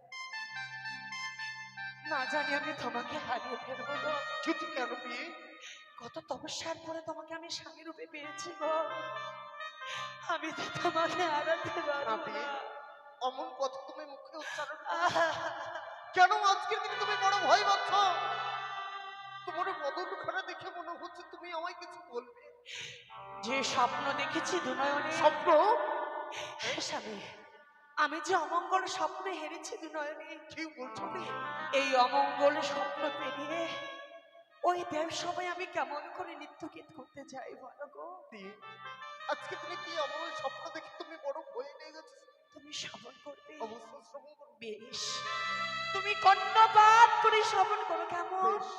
না জানি আমি তোমাকে হারিয়ে ফেলবো গো। ছুটি কেন প্রিয়? কত তপস্যার পরে তোমাকে আমি স্বামী রূপে পেয়েছি গো, আমি তো তোমাকে হারাতে না পারবো প্রিয়, না। অমন কথা তুমি মুখে উচ্চারণ করো। কেন আজকের দিনে তুমি বড় ভয় পাচ্ছ? তোমার বদনখানা দেখে মনে হচ্ছে তুমি আমায় কিছু বলবে। যে স্বপ্ন দেখেছি দুনয়নে, স্বপ্ন? স্বামী আমি যে অমঙ্গল স্বপ্নে হেরেছি দুনয়নে, কি বলছো প্রিয়? এই অমঙ্গল স্বপ্ন পেরিয়ে ওই দেব সবাই আমি কেমন করে নৃত্য গীত করতে যাই বলো গো? প্রিয়, আজকে তুমি কি অমন স্বপ্ন দেখে তুমি বড় ভয় নিয়ে গেছো? তুমি শ্রবণ করবে? অবশ্যই শ্রবণ করো। বেশ, তুমি কর্ণপাত করে শ্রবণ করো কেমন? বেশ।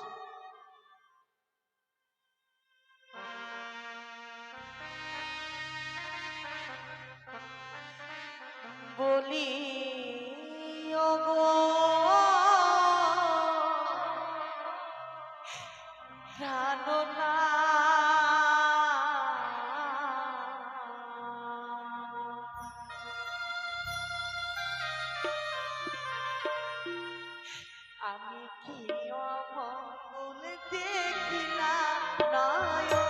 বলি ওগো আমি কি অমঙ্গল দেখিলাম নয়নে,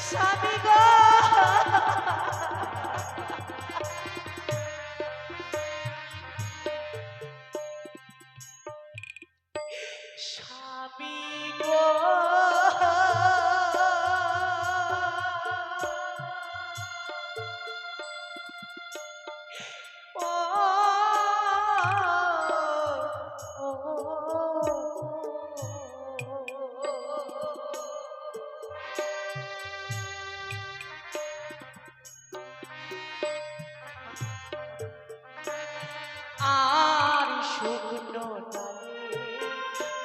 স্বামী গো স্বামী গো আর শুকনো ডালে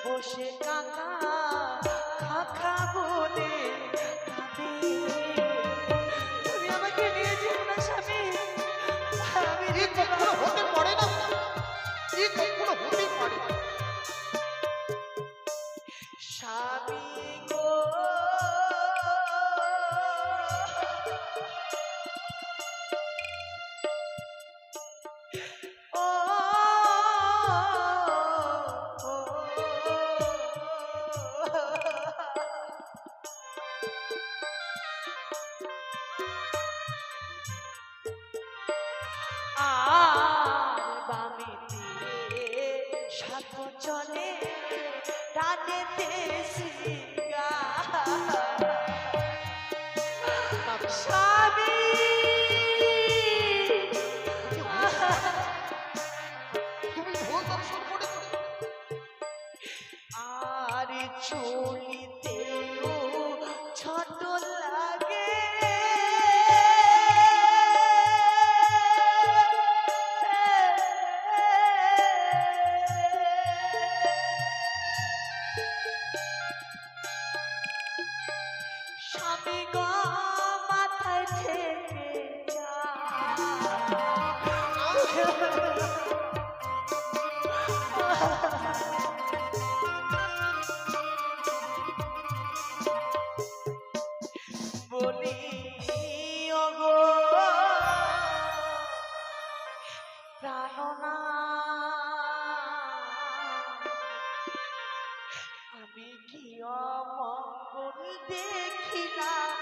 বসে কাকা খাখা বলে কাঁদে। তুমি আমাকে নিয়ে যেও না স্বামী, আমি এ কখনো হতে পারে না, এ কখনো হতে পারে না। স্বামী গো ও আর বামে দিয়ে সাত চলে ডানেতে সিগা স্বামী তুমি ভুল দর্শন করেছো। আর চলিতেও ছোট লাগে প্রাণনা আমি কি অমঙ্গল দেখিলাম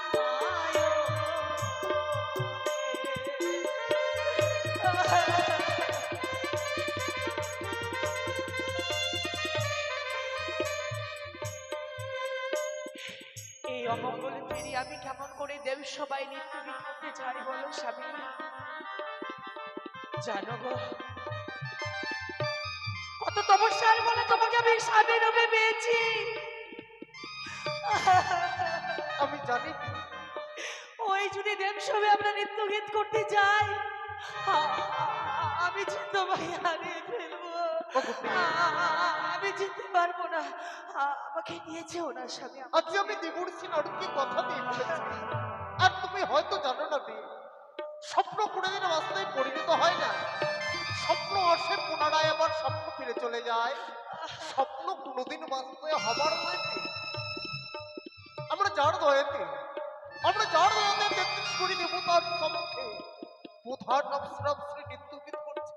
এই অমঙ্গল ফিরি আমি কেমন করে দেব সবাই নৃত্য বিখাতে যাই বলো স্বামী জানো গো কত তপস্যার বলে তোমাকে আমি স্বামী রূপে পেয়েছি আমি জানি ওই যদি দেব সবে আমরা নৃত্য গীত করতে যাই আমি যে তোমায় হারিয়ে ফেলবো আমি যেতে পারবো না আমাকে নিয়েছেও না স্বামী আজকে আমি দেবর্ষি নারদকে কথা দিয়ে বলেছি আর তুমি হয়তো জানো না রে স্বপ্ন কোনোদিন বাস্তবে পরিণত হয় না স্বপ্ন আসে পুনরায় আবার স্বপ্ন ফিরে চলে যায় স্বপ্ন কোনোদিন বাস্তবে হবার হয়েছে আমরা যার দয়াতে 33 কোটি দেবতার সম্মুখে প্রধান অবসর নৃত্যগীত করছি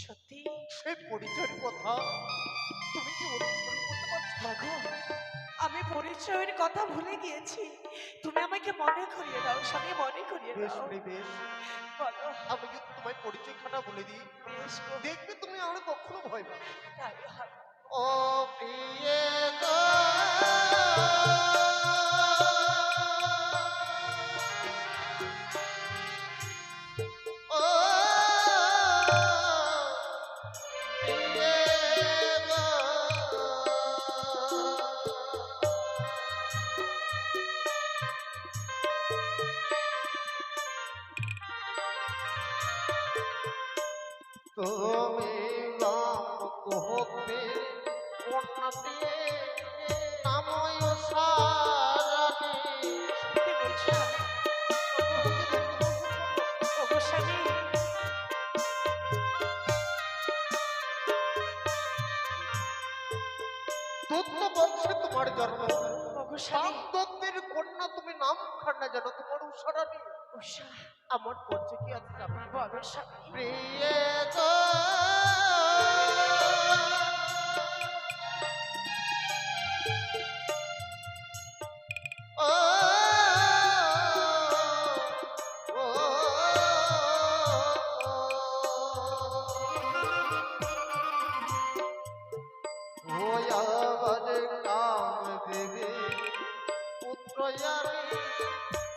সত্যি সেই পরিচয়ের কথা তুমি কি অনুসরণ করতে পারছো মাগো আমি পরিচয়ের কথা ভুলে গিয়েছি তুমি আমাকে মনে করিয়ে দাও স্বামী মনে করিয়ে বেশ দাও রে বেশ বলো আমি যদি তোমায় পরিচয়খানা বলে দিই বেশ গো, দেখবে তুমি আর কখনো ভয় পাবে না। তাই হবে। ও প্রিয়ে গো ও প্রিয়ে গো তুমি রাম কোহতে কন্যাতে নাময় সারানি সত্যি বলছো ওগো স্বামী দত্ত বংশে তোমার জন্ম ওগো স্বামী দত্তের কন্যা তুমি নাম খান্না জানো তোমার উষারানি উষা আমার পরিচয় কি আছে জানো বলো স্বামী প্রিয় গো ও ও আমার কাম দেবে পুত্র আমি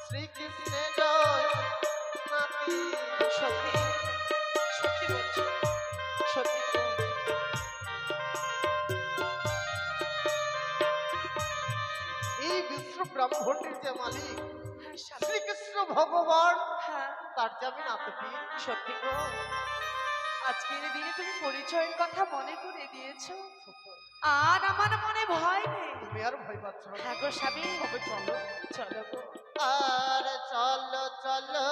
শ্রীকৃষ্ণের জয় নাতি সত্যি সত্যি বলছো সত্যি গো। এই বিশ্ব ব্রাহ্মণের যে মালিক হ্যাঁ স্বামী শ্রীকৃষ্ণ ভগবান হ্যাঁ তার যে আমি নাতি সত্যি গো আজকের দিনে তুমি পরিচয়ের কথা মনে করে দিয়েছো আর আমার মনে ভয় নেই তুমি আর ভয় পাচ্ছ না হ্যাঁ গো স্বামী তবে চলো চলো গো আর চলো চলো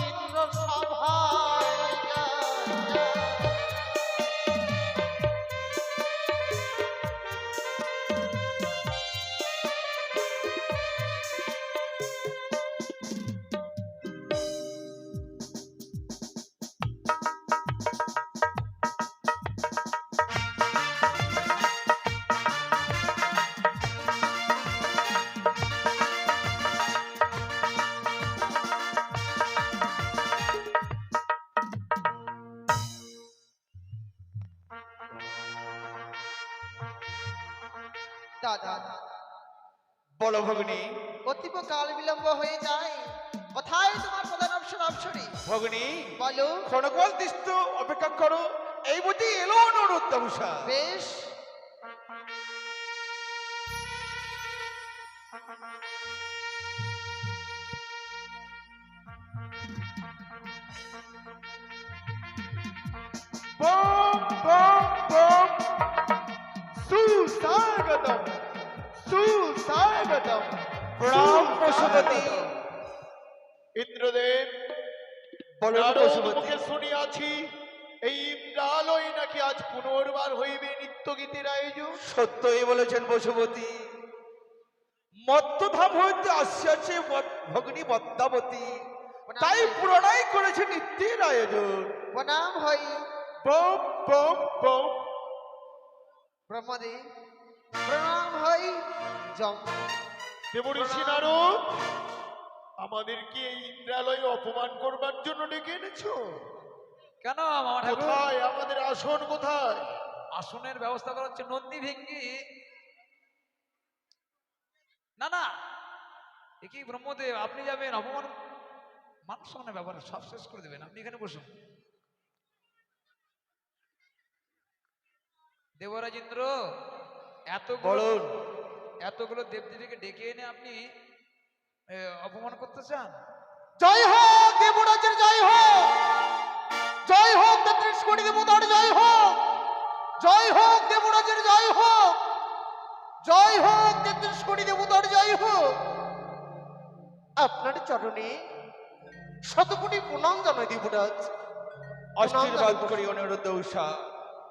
ইন্দ্র সভায় যায়। দাদা বলো ভগিনী অতীব কাল বিলম্ব হয়ে যায় কোথায় তোমার প্রধান অপসরী ভগিনী বলো ক্ষণকাল দৃষ্ট অপেক্ষা করো এই বুঝি এলো অনুরোধ উষা বেশ বম বম বম সুস্বাগতম সুস্বাগতম প্রণাম পশুপতি ইন্দ্রদেব বলুন শুনিয়াছি এই ইন্দ্রালয় নাকি আজ পুনর্বার হইবে নিত্যগীতের আয়োজন সত্যই বলেছেন পশুপতি মত্তধাম হইতে আসিয়াছে ভগিনী পদ্মাবতী তাই পুরোটাই করেছে নিত্য নৃত্যের আয়োজন। প্রণাম হই বম বম বম। ব্রহ্মদেব, প্রণাম হই জম। দেবঋষি নারদ, আমাদেরকে এই ইন্দ্রালয়ে অপমান করবার জন্য ডেকে এনেছো? কেন মামা ঠাকুর? কোথায় আমাদের আসন, কোথায়? আসনের ব্যবস্থা করা হচ্ছে নন্দী ভেঙ্গি। না না, এ কি ব্রহ্মদেব, আপনি যাবেন অপমান মান সম্মানের ব্যাপারে সব শেষ করে দেবেন। আপনি এখানে বসুন। দেবরাজ ইন্দ্র, বলুন। এতগুলো দেবদেবীকে ডেকে এনে আপনি অপমান করতে চান? জয় হোক দেবরাজের, জয় হোক, জয় হোক ৩৩ কোটি দেবতার জয় হোক, জয় হোক দেবরাজের জয় হোক, জয় হোক ৩৩ কোটি দেবতার জয় হোক। আপনার চরণে শতকোটি প্রণাম জানাই দেবরাজ। আশীর্বাদ করি অনিরুদ্ধ উষা,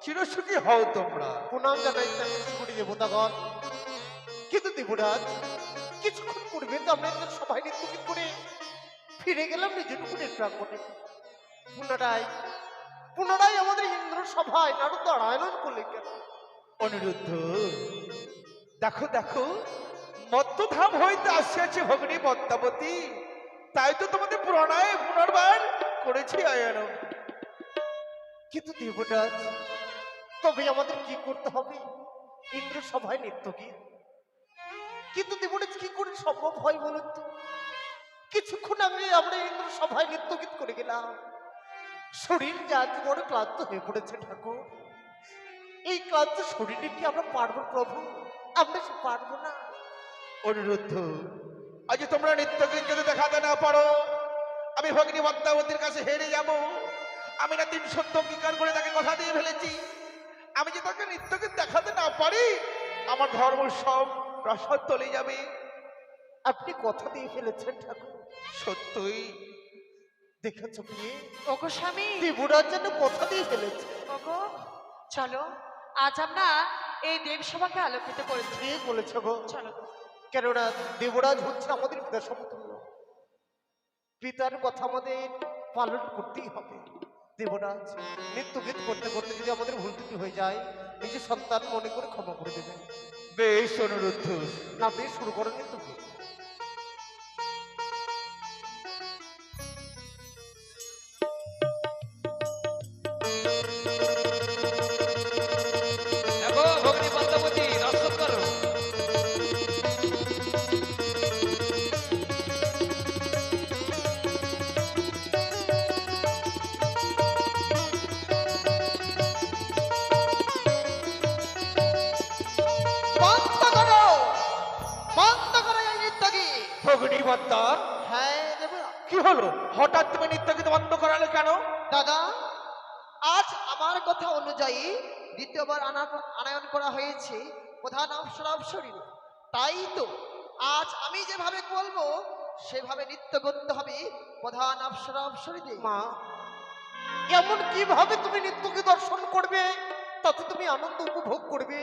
চিরসুখী হও তোমরা। প্রণাম জানাই ৩৩ কোটি দেবতাগণ। কিন্তু দেবরাজ, কিছুক্ষণ পূর্বে তো আমরা এদের সবাই নৃত্যগীত করে ফিরে গেলাম নিজের পুকুরের প্রাঙ্গণে। পুনরায় পুনরায় আমাদের ইন্দ্র সভায় নারদ আয়নন করলে কেন? অনিরুদ্ধ, দেখো দেখো, মত্তধাম হইতে আসিয়াছে ভগ্নী পদ্মাবতী, তাই তো তোমাদের প্রণয় পুনর্বার করেছি আয়ন। কিন্তু দেবরাজ, তবে আমাদের কি করতে হবে? ইন্দ্র সভায় নৃত্যগীত, কিন্তু দেবরাজ কি করে সম্ভব হয় বলুন তো? কিছুক্ষণ আগে আমরা ইন্দ্র সভায় নৃত্যগীত করে গেলাম, শরীর যে আজ বড় ক্লান্ত হয়ে পড়েছে ঠাকুর। এই ক্লান্ত শরীরে কি আমরা পারবো প্রভু? আমরা সে পারবো না। অনিরুদ্ধ, আজ তোমরা নৃত্যগীত যদি দেখাতে না পারো, আমি ভগ্নী পদ্মাবতীর কাছে হেরে যাব। আমি না ৩ সত্য অঙ্গীকার করে তাকে কথা দিয়ে ফেলেছি। আমি যে তাকে নৃত্যগীত দেখাতে না পারি, আমার ধর্ম সব রসদ চলে যাবে। আপনি কথা দিয়ে ফেলেছেন ঠাকুর। সত্যই দেখেছো কি ওগো স্বামী, দেবরাজ যেন কথা দিয়ে ফেলেছে। ওগো চলো, আজ আমরা এই দেবসভাকে আলোকিত করেছি। ঠিক বলেছ গো। চলো গো। কেননা দেবরাজ হচ্ছে আমাদের পিতা সমতুল্য, পিতার কথা আমাদের পালন করতেই হবে। দেবরাজ, নৃত্যগীত করতে করতে যদি আমাদের ভুল ত্রুটি হয়ে যায়, নিজের সন্তান মনে করে ক্ষমা করে দেবেন। বেশ অনুরোধ। না বেশ, শুরু করেন নৃত্যগীত। দেখো ভগ্নী পদ্মাবতী, দর্শন করো। বন্ধ করো, বন্ধ করো এই নৃত্যগীত। ভগ্নী পদ্মা, হ্যাঁ দেবরাজ। কি হলো? হঠাৎ তুমি নৃত্যগীত বন্ধ করালে কেন? দাদা, আজ আমার কথা অনুযায়ী দ্বিতীয়বার আনয়ন করা হয়েছে প্রধান অপ্সরী। তাই তো আজ আমি যেভাবে বলবো সেভাবে নৃত্য করতে হবে প্রধান অপ্সরীদের। মা, এমন কিভাবে তুমি নৃত্যকে দর্শন করবে, তাতে তুমি আনন্দ উপভোগ করবে?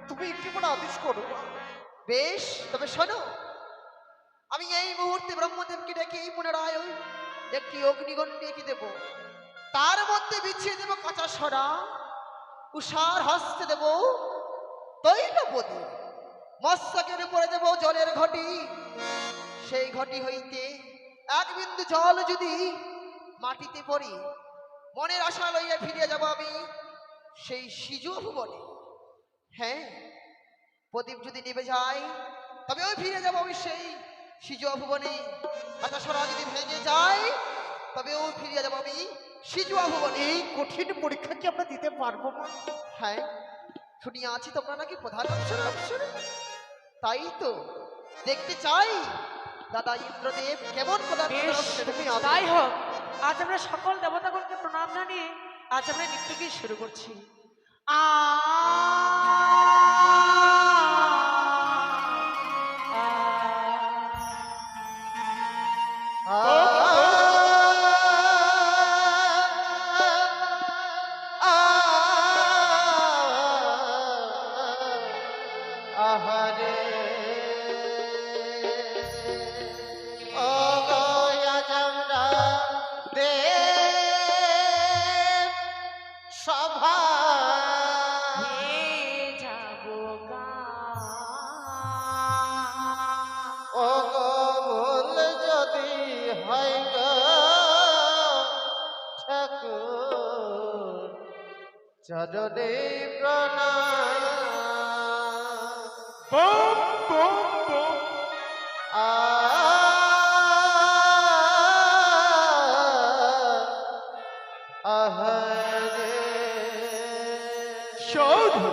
তুমি একটি করে আদেশ করো। বেশ, তবে শোনো, আমি এই মুহূর্তে ব্রহ্মদেবকে ডেকে পুনরায় একটি অগ্নিগণ্ড এঁকে দেব। তার মধ্যে বিছিয়ে দেব কাঁচা সরা, উষার হস্তে দেব তৈলপতি, মস্তকের উপরে দেব জলের ঘটি। সেই ঘটি হইতে এক বিন্দু জল যদি মাটিতে পড়ি, মনের আশা লইয়া ফিরিয়া যাব আমি সেই সিজু ভুবনে। হ্যাঁ, প্রদীপ যদি নিভে যায়, তবে ওই ফিরে যাব আমি সেই সিজু ভুবনে। কাঁচা সরা যদি ভেঙে যায়, তবে ওই ফিরে যাব আমি সিজু ভুবনে। এই কঠিন পরীক্ষা কি আমরা দিতে পারবো না? হ্যাঁ, শুনিয়া আছি তোমরা নাকি প্রধান অপ্সরী। তাই তো দেখতে চাই দাদা ইন্দ্রদেব কেমন প্রধান বেশ, অপ্সরী। তাই হোক। আজ আমরা সকল দেবতাগণকে প্রণাম জানিয়ে আজ আমরা নৃত্যগীত শুরু করছি। আ আহারে ও গয়া আমরা দে ঠাকুর চরণে প্রণাম বম বম বম। আহারে সাধু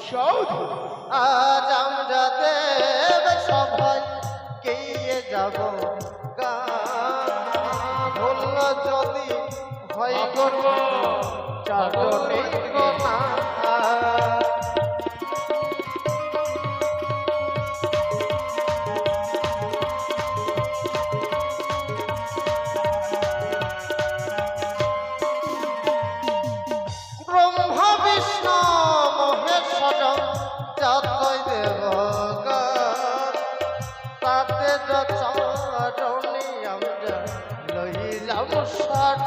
সাধু। আজ আমরা দেব সবাই গিয়ে যাব ভুল যদি হয় চরণে প্রণাম ব্রহ্মা বিষ্ণু মহেশ্বর যতই দেব তাতে চরণে আমরা লইলাম শরণ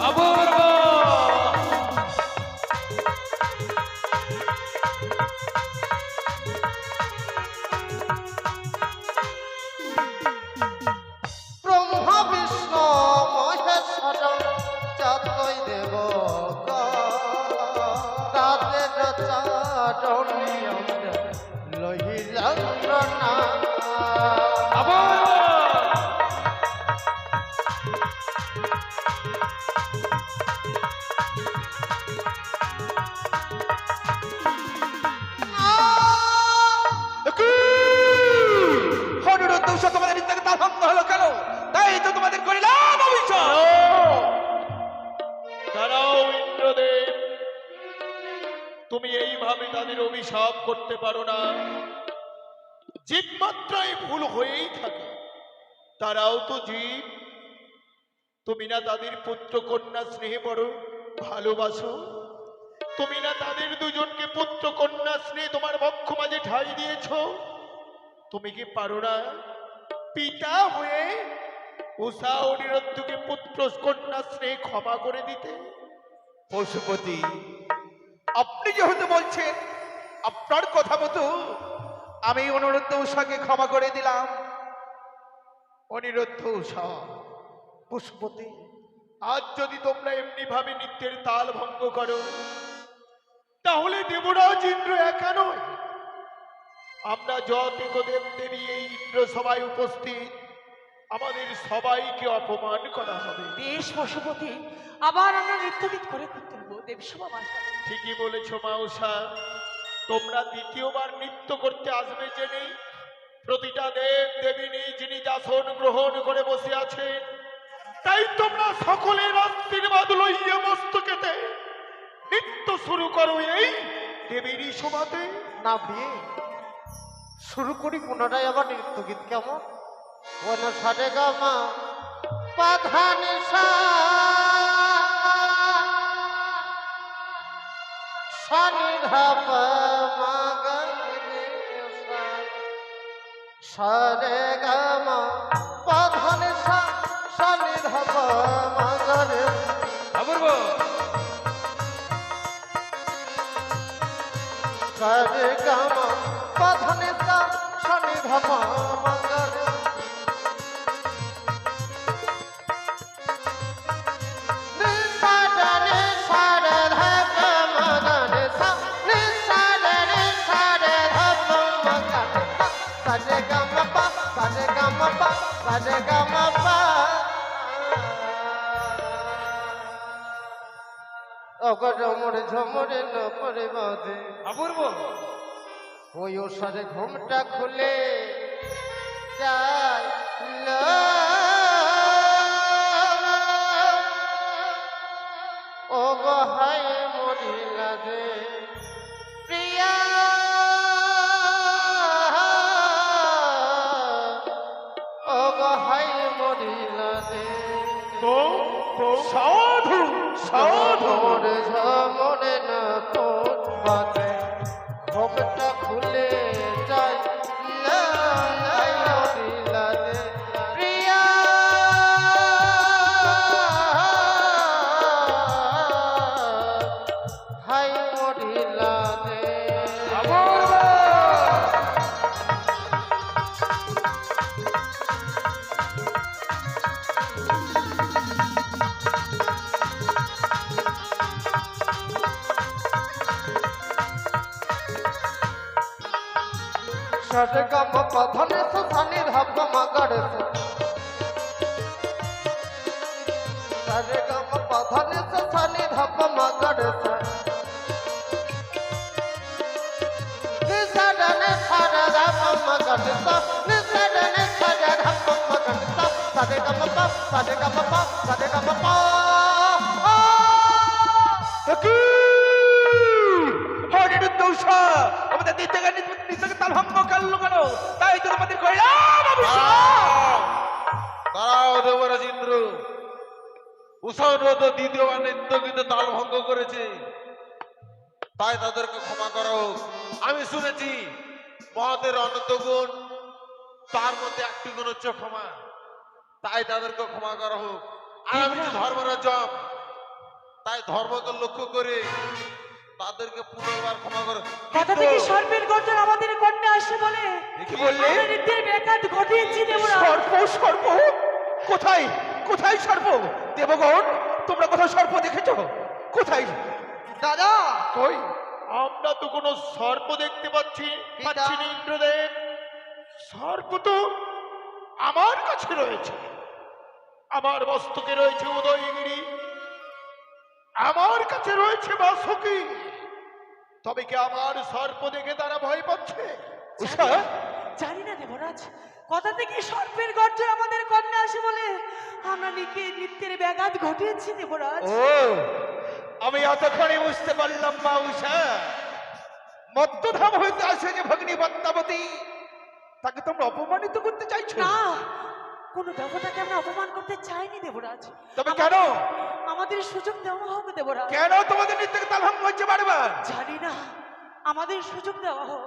অপূর্ব। ব্রহ্মা বিষ্ণু মহেশ্বর যতই দেব তাদের চরণে আমরা লইলাম প্রণাম অপূর্ব। অনুরোধ তোমাদের ইত্যাদি তার ভঙ্গ হলো কেন? তাই তো তোমাদের করিলাম অভিশাপ। দাঁড়াও ইন্দ্রদেব, তুমি এইভাবে তাদের অভিশাপ করতে পারো না। জীব মাত্রায় ভুল হয়েই থাকে, তারাও তো জীব। তুমি না তাদের পুত্র কন্যা স্নেহে বড় ভালোবাসো? তুমি না তাদের দুজনকে পুত্র কন্যা স্নেহে তোমার বক্ষ মাঝে ঠাঁই দিয়েছ? তুমি কি পারো না পিতা হয়ে উষা অনিরুদ্ধকে পুত্র কন্যা স্নেহে ক্ষমা করে দিতে? পশুপতি, আপনি যেহেতু বলছেন, আপনার কথা মতো আমি অনুরুদ্ধ উষাকে ক্ষমা করে দিলাম। অনিরুদ্ধ উষা, পুষ্পতি আজ যদি তোমরা এমনি ভাবে নিত্যের তাল ভঙ্গ করো, তাহলে দেবরাজ ইন্দ্র একা নয়, আমরা যত দেব দেবী এই ইন্দ্র সভায় উপস্থিত আমাদের সবাইকে অপমান করা হবে। বেশ পশুপতি, আবার আমরা নৃত্যগীত করে করতে হবো দেবসভা মাস্টার। ঠিকই বলেছ মা উষা, তোমরা দ্বিতীয়বার নৃত্য করতে আসবে জেনে প্রতিটা দেব দেবী নিজ নিজ আসন গ্রহণ করে বসে আছেন। তাই তোমরা সকলের আশীর্বাদ লইয়া মস্তকেতে নৃত্য শুরু করো এই দেবীর সভাতে। না বিয়ে শুরু করি পুনরায় আবার নৃত্য গীত কেমন? সারে গামা পাধানি সানি ধাপ সারে গামা পাধানি সানি ধাপ মাগরে অপূর্ব। সারে গামা পাধানি সানি ধাপ মাগরে ঝমরে ঝমরে ন পরে বাঁধে অপূর্ব। ওই ওষারে ঘুমটা খুলে যায় ও গহাই মরিলা যে প্রিয়া ও গহাই মরিলা যে সাধু সাধু ঝমরে ঝমরে না কোন বাজে ঘুমটা খুলে যায় মরিলা যে প্রিয়া হাই মরিলা যে অপূর্ব। সারে গাম পাধনে সানি ধাপ মাগাড়ে সারে গাম পাধনে সানি ধাপ মাগাড়ে নিসারনে সারে ধাপ মাগাড়ে নিসারনে সারে ধাপ মাগাড়ে সারে গাম পা সারে গাম পা সারে গাম পা অনিরুদ্ধ উষা আমাদের নিত্যকে তাল ভঙ্গ করলো কেন? তাই তো আমাদের কইলাম দাঁড়াও দেবরাজ ইন্দ্র, উষারত দ্বিতীয়বার নিত্যগীতে তাল ভঙ্গ করেছে, তাই তাদেরকে ক্ষমা করো। আমি শুনেছি মহাদের অনন্ত গুণ, তার মধ্যে একটি গুণ হচ্ছে ক্ষমা, তাই তাদেরকে ক্ষমা করা হোক। আর আমি যে ধর্মরাজম, তাই ধর্মকে লক্ষ্য করে তাদেরকে পুনর্বার ক্ষমা করো। কথা থেকে সর্পের গর্জন আমাদের কন্যা আসে বলে কি বললে? আমরা নিত্যের ব্যাঘাত ঘটিয়েছি দেবরাজ। সর্প সর্প কোথায়? কোথায় সর্প? দেবগণ তোমরা কোথাও সর্প দেখেছো? কোথায়? দাদা কই? আমরা তো কোনো সর্প দেখতে পাচ্ছি পিতা। না ইন্দ্রদেব। সর্প তো আমার কাছে রয়েছে, আমার মস্তকে রয়েছে উদয়গিরি, আমার কাছে রয়েছে বাসুকি। তবে কি আমার সর্প দেখে তারা ভয় পাচ্ছে? উষা জানি না দেবরাজ, কথা থেকে সর্পের গর্জন আমাদের কন্যা আসে বলে আমরা নিত্যের ব্যাঘাত ঘটিয়েছি দেবরাজ। ও আমি এতক্ষণে বুঝতে পারলাম মা উষা, মত্তধাম হইতে আসে যে ভগ্নী পদ্মাবতী, তাকে তোমরা অপমানিত করতে চাইছো? না, কোন দেবতাকে আমরা অপমান করতে চাইনি দেবরাজ। তবে কেন? আমাদের সুযোগ দেওয়া হোক দেবরাজ। কেন তোমাদের নিত্যকে তাল ভঙ্গ হচ্ছে বারবার? জানি না, আমাদের সুযোগ দেওয়া হোক।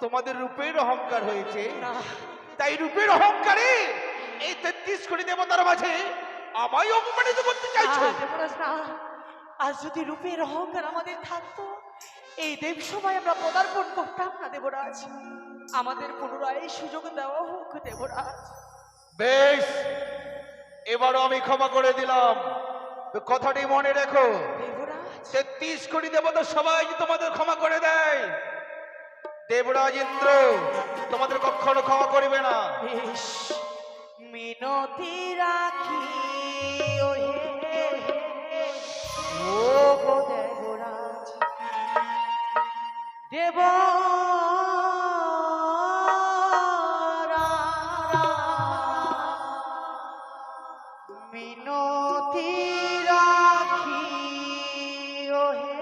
তোমাদের রূপের অহংকার হয়েছে, না, তাই রূপের অহংকারে এই 33 কোটি দেবতার মাঝে আমায় অপমানিত করতে চাইছো? না, দেবরাজ না। আজ যদি রূপের অহংকার আমাদের থাকতো, এই দেবসভায় আমরা পদার্পণ করতাম না দেবরাজ। আমাদের পুনরায় সুযোগ দেওয়া হোক দেবরাজ। বেশ, এবারও আমি ক্ষমা করে দিলাম, তো কথাটি মনে রেখো। দেবরাজ 33 কোটি দেবতা সবাই যে তোমাদের ক্ষমা করে দেয়, দেবরাজ ইন্দ্র তোমাদের কখনো ক্ষমা করিবে না। বেশ, মিনতি রাখি ওহে ও গো দেবরাজ। মিনতি রাখি ওহে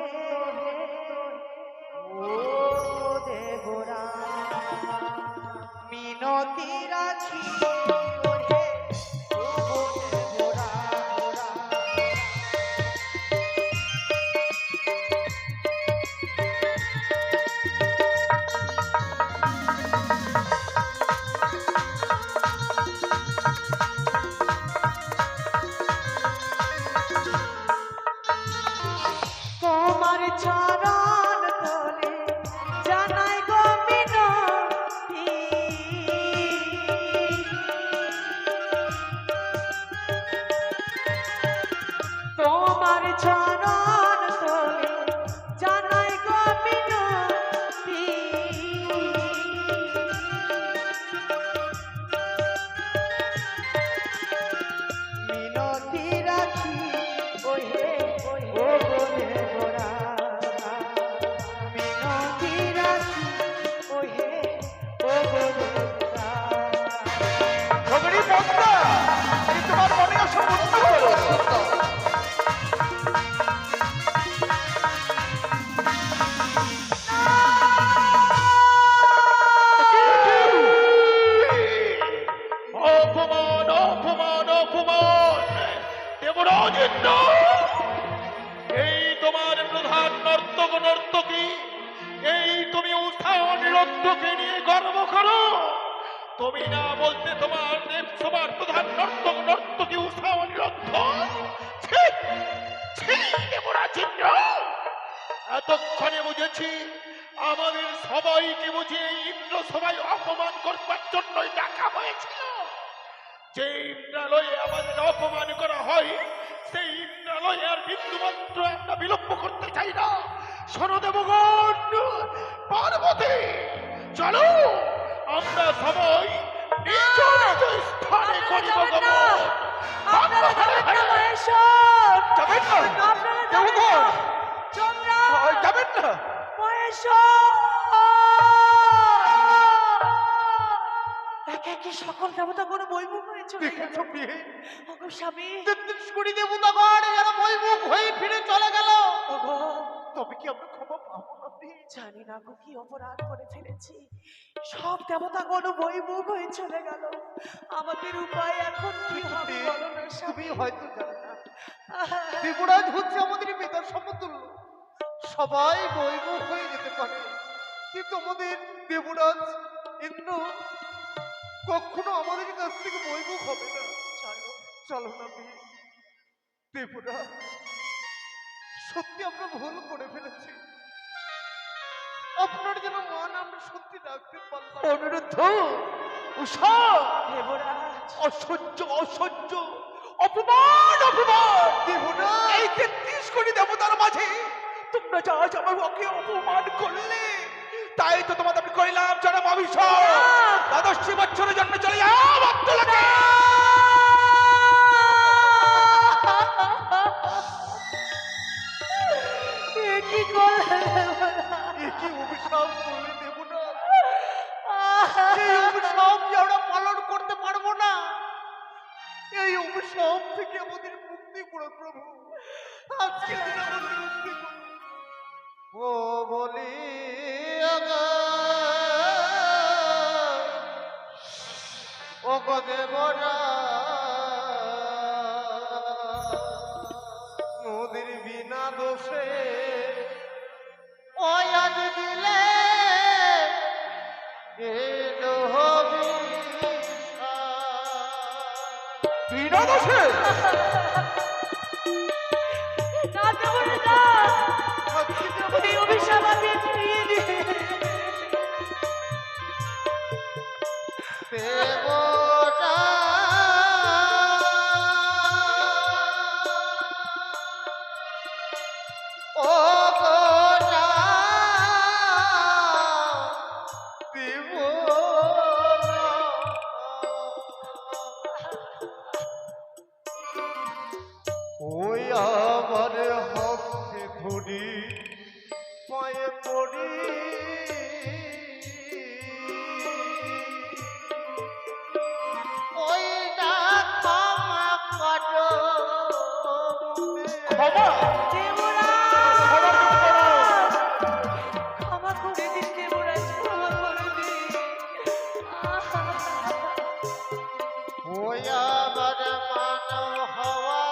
ও দেবরাজ। মিনতি রাখি ওহে ও দেবরাজ। তোমার চরণ তলে জানাই গো মিনতি। তোমার চরণ তলে জানাই গো মিনতি। মিনতি রাখি ওহে ও গো দেবরাজ। মিনতি রাখি ওহে ও গো দেবরাজ। ভগ্নী পদ্মা, এই তোমার মনে আসা বুদ্ধি হলো। অপমান অপমান অপমান! দেবরাজ ইন্দ্র, এই তোমার প্রধান নর্তক নর্তকী, এই তুমি উষা অনিরুদ্ধকে নিয়ে গর্ব করো? তুমি না বলতে তোমার দেবসভার প্রধান নর্তক নর্তকী উষা অনিরুদ্ধ? ছি! ছি, দেবরাজ ইন্দ্র! এতক্ষণে বুঝেছি আমাদের সবাইকে বুঝে এই ইন্দ্র সবাই অপমান করবার জন্যই ডাকা হয়েছিল। যে ইন্দ্রালয়ে আমাদের অপমান করা হয়, সেই ইন্দ্রালয়ে আর বিন্দুমাত্র আমরা বিলম্ব করতে চাই না। শোনো দেবগণ, পার্বতী চলো আমরা সবাই নিজ নিজ স্থানে করিব গমন। আপনারা যাবেন না মহেশ্বর, যাবেন না আপনারা যাবেন না যমরাজ, যাবেন না একে একে সকল দেবতা কোনো বৈমুখ হয়ে চলে গেল। দেখেছো বিয়ে ওগো স্বামী, 33 কোটি দেবতাগণ যারা বৈমুখ হয়ে ফিরে চলে গেল, ওগো তবে কি আমরা ক্ষমা পাবো না বিয়ে? জানি না গো কি অপরাধ করে ফেলেছি, সব দেবতা কোনো বৈমুখ হয়ে চলে গেল। আমাদের উপায় এখন কি হবে বলো না তুমি স্বামী? হয়তো জানো না, দেবরাজ হচ্ছে আমাদের পিতার সমতুল্য। সবাই বৈমুখ হয়ে যেতে পারে, কিন্তু আমাদের দেবরাজ ইন্দ্র কখনো আমাদের কাছ থেকে বৈমুখ হবে না। চলো চলো না বিয়ে। দেবরাজ, সত্যি আমরা ভুল করে ফেলেছি, আপনার যেন মান আমরা সত্যি রাখতে পারলাম। অনুরুদ্ধ উষা, দেবরাজ, অসহ্য অসহ্য অপমান অপমান। দেবরাজ, এই 33 কোটি দেবতার মাঝে তোমরা যা আজ আমাকে অপমান করলে, তাই তো তোমাদের আমি কইলাম জনাব অভিষেক, দ্বাদশ বছরের জন্য চলে যাও ভক্তলোকে। এ কি করলে এ কি অভিশাপ করলে দেবরাজ? এই অভিশাপ যে আমরা পালন করতে পারবো না, এই অভিশাপ থেকে আমাদের মুক্তি করো প্রভু। আজকে দিন আমাদের মুক্তি করো। ও বলি ও গো দেবরা, নদীর বিনা দোষে ওই আজ দিলে এলো বিনা দোষে না দেবরাজ, না, এই অভিশাপ আমি ফিরিয়ে দিই। দেবরা, ও গোরা দেবরা, ওই আমার হস্তে ধরি পায়ে পড়ি, ওইটা ক্ষমা করো। ক্ষমা দেবরাজ, ক্ষমা করে দিন দেবরাজ, ক্ষমা করে দিন। ওই আমার মানব হওয়া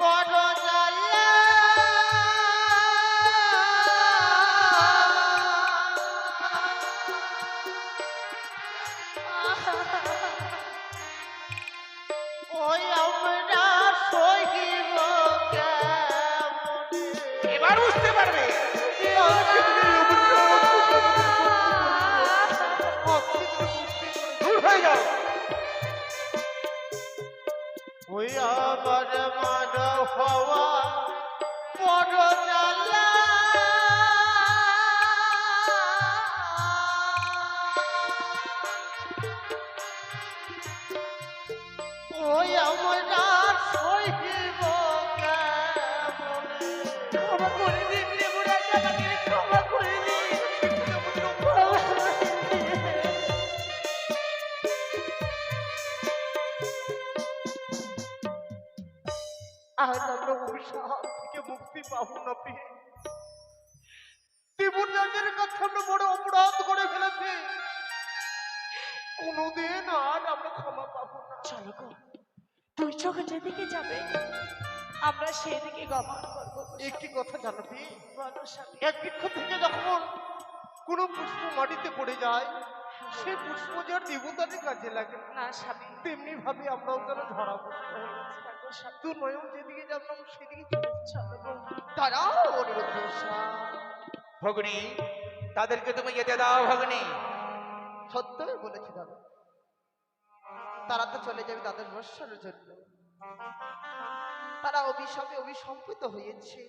করো জ্বালা, ওই আমরা সহিব কেমনে? এবার বুঝতে পারবে। দূর হয়ে যাও। ওই আমার মানব হওয়া বড় জ্বালা, ওই আমরা সহিব কেমনে? ক্ষমা করে দিন দেবরাজ, আমাকে ক্ষমা করে দিন। আজ আমরা অভিশাপ থেকে মুক্তি পাবো না পেয়ে দেবরাজের কাছে আমরা বড় অপরাধ করে ফেলেছি, কোনোদিন আর আমরা ক্ষমা পাবো না। চলো গো, দুই চোখে যেদিকে যাবে আমরা সেদিকে গমন করবো। একটি কথা জানাবি, বলো স্বামী। এক বৃক্ষ থেকে যখন কোনো পুষ্প মাটিতে পড়ে যায়, সেই পুষ্প যার দেবতাদের কাজে লাগে, না স্বামী, তেমনি ভাবে আমরাও যেন ধরা পড়তে হয়েছি। থাকো স্বামী। তুই নয়ন যেদিকে যাবো আমরা সেদিকে চলে চলো গো। দাঁড়াও অনুরোধ উষা, ভগ্নী, তাদেরকে তুমি যেতে দাও ভগ্নী। সত্যই বলেছি দাদা, তারা তো চলে যাবে দ্বাদশ বৎসরের জন্য। তারা অভিশাপে অভিসম্পিত হয়েছে,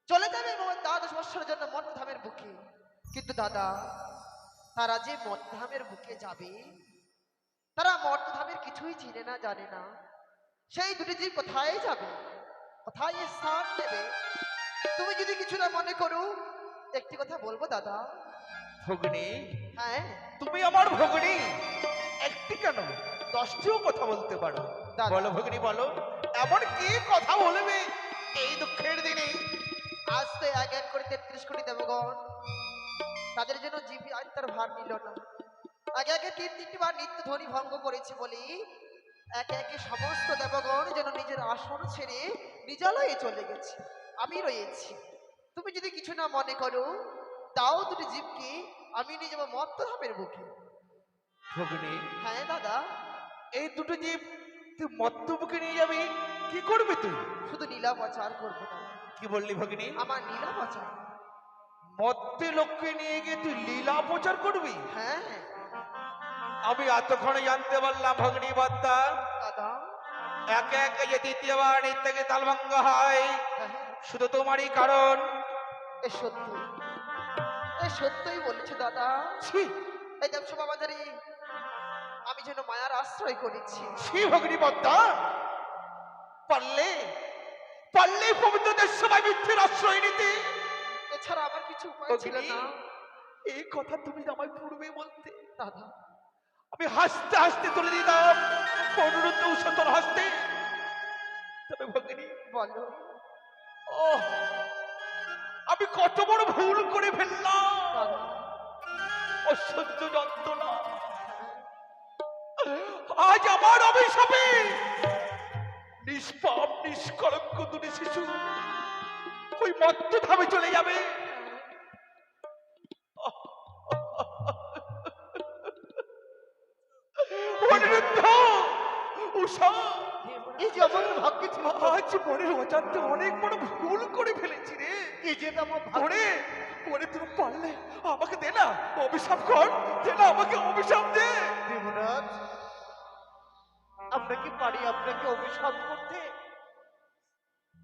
চলে যাবে এবং দ্বাদশ বৎসরের জন্য মন্থধামের বুকে। কিন্তু দাদা, তারা যে মধ্যধামের বুকে যাবে, তারা মধ্যধামের কিছুই চিনে না, জানে না। সেই দুটি জীব কোথায় যাবে, কোথায় স্থান দেবে? তুমি যদি কিছু না মনে করো, একটি কথা বলবো দাদা। ভগিনী, হ্যাঁ তুমি আমার ভগিনী, একটি কেন 10টিও কথা বলতে পারো। দাদা। বলো ভগিনী বলো, এমন কি কথা বলবে এই দুঃখের দিনে? আজ তো এক এক করে 33 কোটি দেবগণ, তাদের জন্য জীব আত্মার ভার নিল না। আগে আগে 3-3টি বার নিত্য ধ্বনি ভঙ্গ করেছে বলি একে একে সমস্ত দেবগণ যেন নিজের আসন ছেড়ে নিজালয়ে চলে গেছে। আমি রয়েছি। তুমি যদি কিছু না মনে করো, তাও দুটি জীবকে আমি নিয়ে যাবো মত্তধামের বুকে। ভগিনী, হ্যাঁ দাদা। এই দুটো জীব তুই মত্তবুকে নিয়ে যাবি, কি করবি তুই? শুধু নীলা প্রচার করবো দাদা। কি বললি ভগিনী? আমার নীলা প্রচার। মত্তে লোককে নিয়ে গিয়ে তুই লীলা প্রচার করবি? হ্যাঁ আমি এতক্ষণে জানতে পারলাম ভগিনী বার্তা, দাদা। একে একে যে দ্বিতীয়বার নিত্যকে তালভঙ্গ হয় হ্যাঁ শুধু তোমারই কারণ। এ সত্যি, এ সত্যই বলেছে দাদা। ছি এই দেবসভা বাবাজারে আমি যেন মায়ার আশ্রয় করেছি। ছি ভগিনী বার্তা, পারলে পারলে পবিত্র দেশ সবাই মিথ্যের আশ্রয় নিতে। এছাড়া আমার কিছু উপায় ছিল ভগিনী, না এই কথা তুমি আমায় পূর্বে বলতে, দাদা। আমি হাসতে হাসতে তুলে দিতাম অনুরুদ্ধ উষতর হাসতে। তবে ভগিনী বলো। ও, আমি কত বড় ভুল করে ফেললাম। দাদা অসহ্য যন্ত্রণা, আজ আমার অভিশাপে নিষ্পাপ নিষ্কলঙ্ক দুটি শিশু ওই মত্তধামে চলে যাবে। অনিরুদ্ধ, উষা, এই যে আমাদের ভাগ্যে ছিল, আজ মনের অজান্তে অনেক বড় ভুল করে ফেলেছি রে। এই যে আমার ওরে ওরে, তুমি পারলে আমাকে দে না, অভিশাপ কর, দে না আমাকে অভিশাপ দে। দেবরাজ, আমরা কি পারি আপনাকে অভিশাপ করতে?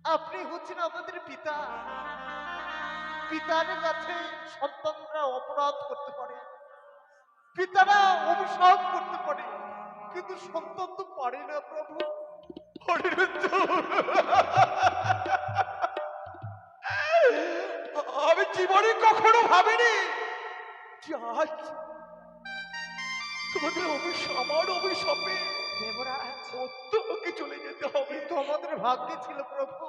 আপনি হচ্ছেন আমাদের পিতা। পিতার কাছে সন্তানরা অপরাধ করতে পারে, পিতারা অভিশাপ করতে পারে, কিন্তু সন্তান তো পারে না প্রভু। অনিরুদ্ধ, আমি জীবনে কখনো ভাবিনি যে আজ তোমাদের আমার অভিশাপে দেবরাজ, মত্তলোকে চলে যেতে হবে। কিন্তু আমাদের ভাগ্যে ছিল প্রভু।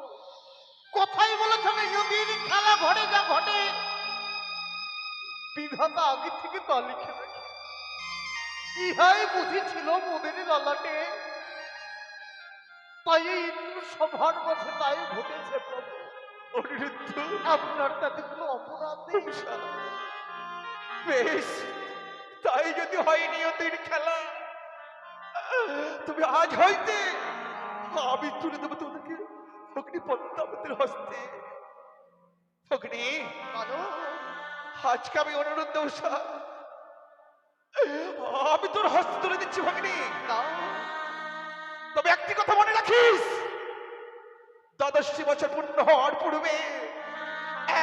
কথাই বলেছেন ইয়দিন খেলা ঘটে যা ঘটে বিধাতা আগে থেকে তা লিখে রাখে। ইহাই বুঝেছিল মোদের ললাটে, তাই এই ইন্দ্র সভার মাঝে তাই ঘটেছে প্রভু। অনিরুদ্ধ, আপনার তাতে কোনো অপরাধ নেই। উষা, বেশ, তাই যদি হয় নিয়তির খেলা, তুমি আজ হইতে আমি তুলে দেবো তোমাদেরকে অগ্নি পদ্মাবতীর হস্তে। অগ্নি, বলো। আজকে আমি অনুরোধ উষা, আমি তোর হস্তে তুলে দিচ্ছি ভগিনী। দাও। তবে একটি কথা মনে রাখিস, দ্বাদশী বছর পূর্ণ হওয়ার পূর্বে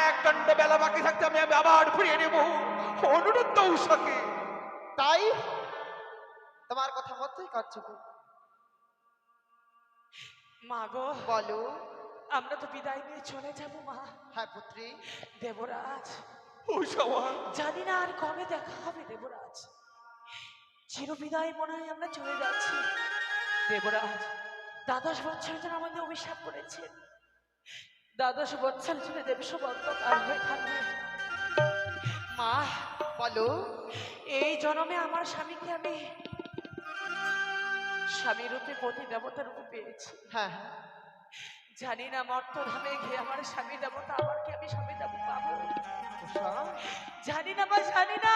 এক দণ্ড বেলা বাকি থাকতে আমি আবার ফিরিয়ে নেব অনুরোধ উষাকে। তাই তোমার কথা মতোই কার্য করব। মা গো, বলো। আমরা তো বিদায় নিয়ে চলে যাব মা। হ্যাঁ পুত্রী। দেবরাজ, উষা মা, জানি না আর কবে দেখা হবে দেবরাজ। চিরবিদায় মনে হয় আমরা চলে যাচ্ছি। দেবরাজ, 12 বছর ধরে আমাদের অভিশাপ করেছে। 12 বছর ধরে দেবসবন্ধ কার হয়ে থাকবে। মা বলো। এই জন্মে আমার স্বামীকে আমি স্বামী রূপে পতি দেবতা রূপে পেয়েছি। হ্যাঁ হ্যাঁ। জানি না মর্তধামে গিয়ে আমার স্বামী দেবতা আবার কি আমি স্বামী দেবতা পাবো। উষা, জানি না মা, জানি না।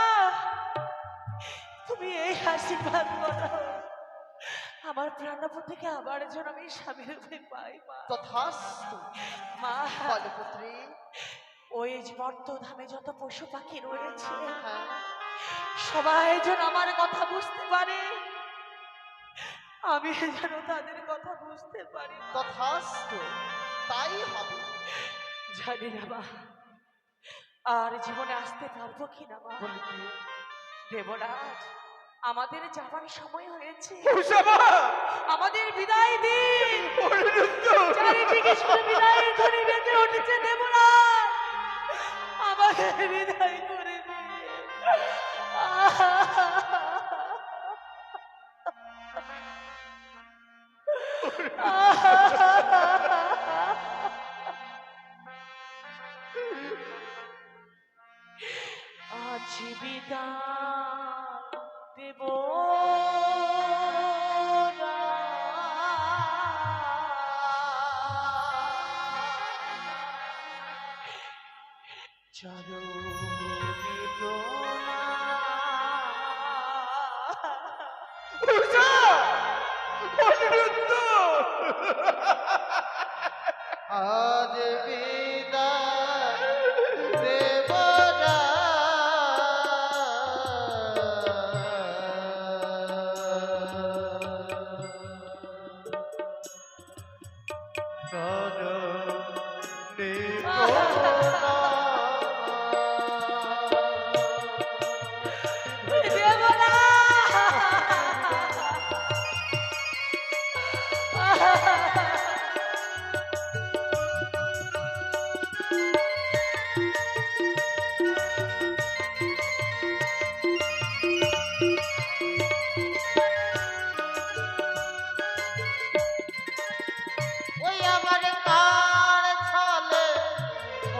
তুমি এই আশীর্বাদ করো আমার প্রাণপতিকে আবার যেন আমি স্বামী রূপে পাই মা। তথাস্তু। মা, বলো পুত্রী। ওই যে মর্তধামে যত পশু পাখি রয়েছে হ্যাঁ। সবাই যেন আমার কথা বুঝতে পারে, আমি যেন তাদের কথা বুঝতে পারি। তথাস্তু, তাই হবে। জানি না মা, আর জীবনে আসতে পারবো কিনা মা। দেবরাজ, আমাদের যাবার সময় হয়েছে, উষামা! আমাদের বিদায় দিন। অনিরুদ্ধ! চারিদিকে শুধু বিদায়ের ধ্বনি বেজে উঠেছে দেবরাজ, আমাদের বিদায় করে দিন। আজ বিদায় দেব চরণে প্রণাম। উষা! অনিরুদ্ধ! আজ বিদায় দেব না। চরণে ওই আমার কার ছলে ও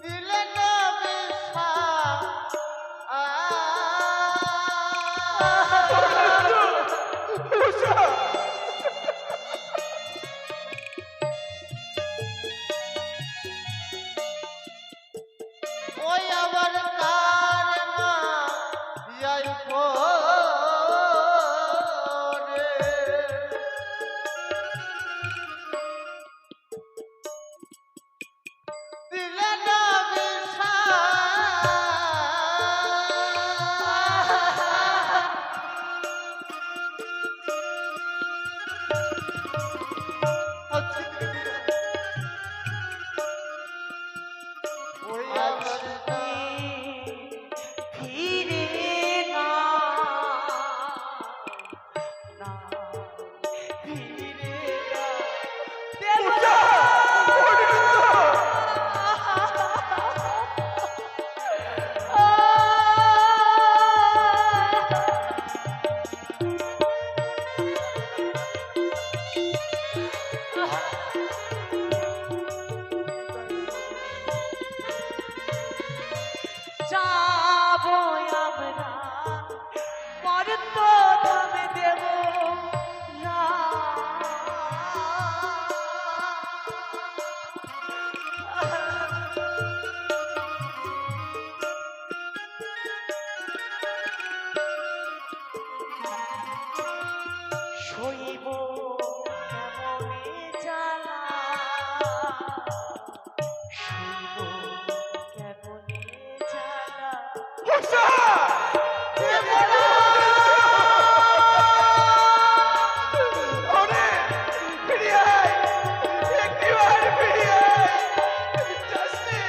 দিলে না উষা! ওই আমার কার মা যাই পরে দিলে না ওই আমার ফিরে না, না, ফিরে না। যাবো আমরা মর্ত ধামে দেব না। শৈব কেমনে জ্বালা, শৈব কেমনে জ্বালা। উষা! অনেক! ফিরে আয়! একটিবার ফিরে আয়! যাস নে!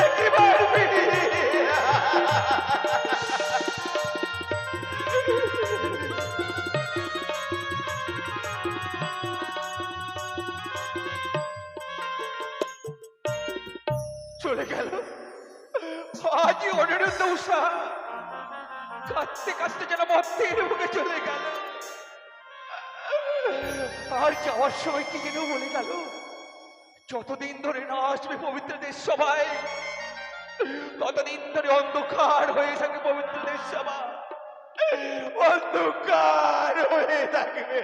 একটিবার ফিরে চলে গেল। আজই অনিরুদ্ধ উষা কাঁদতে কাঁদতে যেন মর্তের মুখে চলে গেল। আর যাওয়ার সময় কি যেন বলে গেল, যতদিন ধরে না আসবে পবিত্র দেশ সভায়, ততদিন ধরে অন্ধকার হয়ে থাকে পবিত্র দেশ সভা, অন্ধকার হয়ে থাকবে।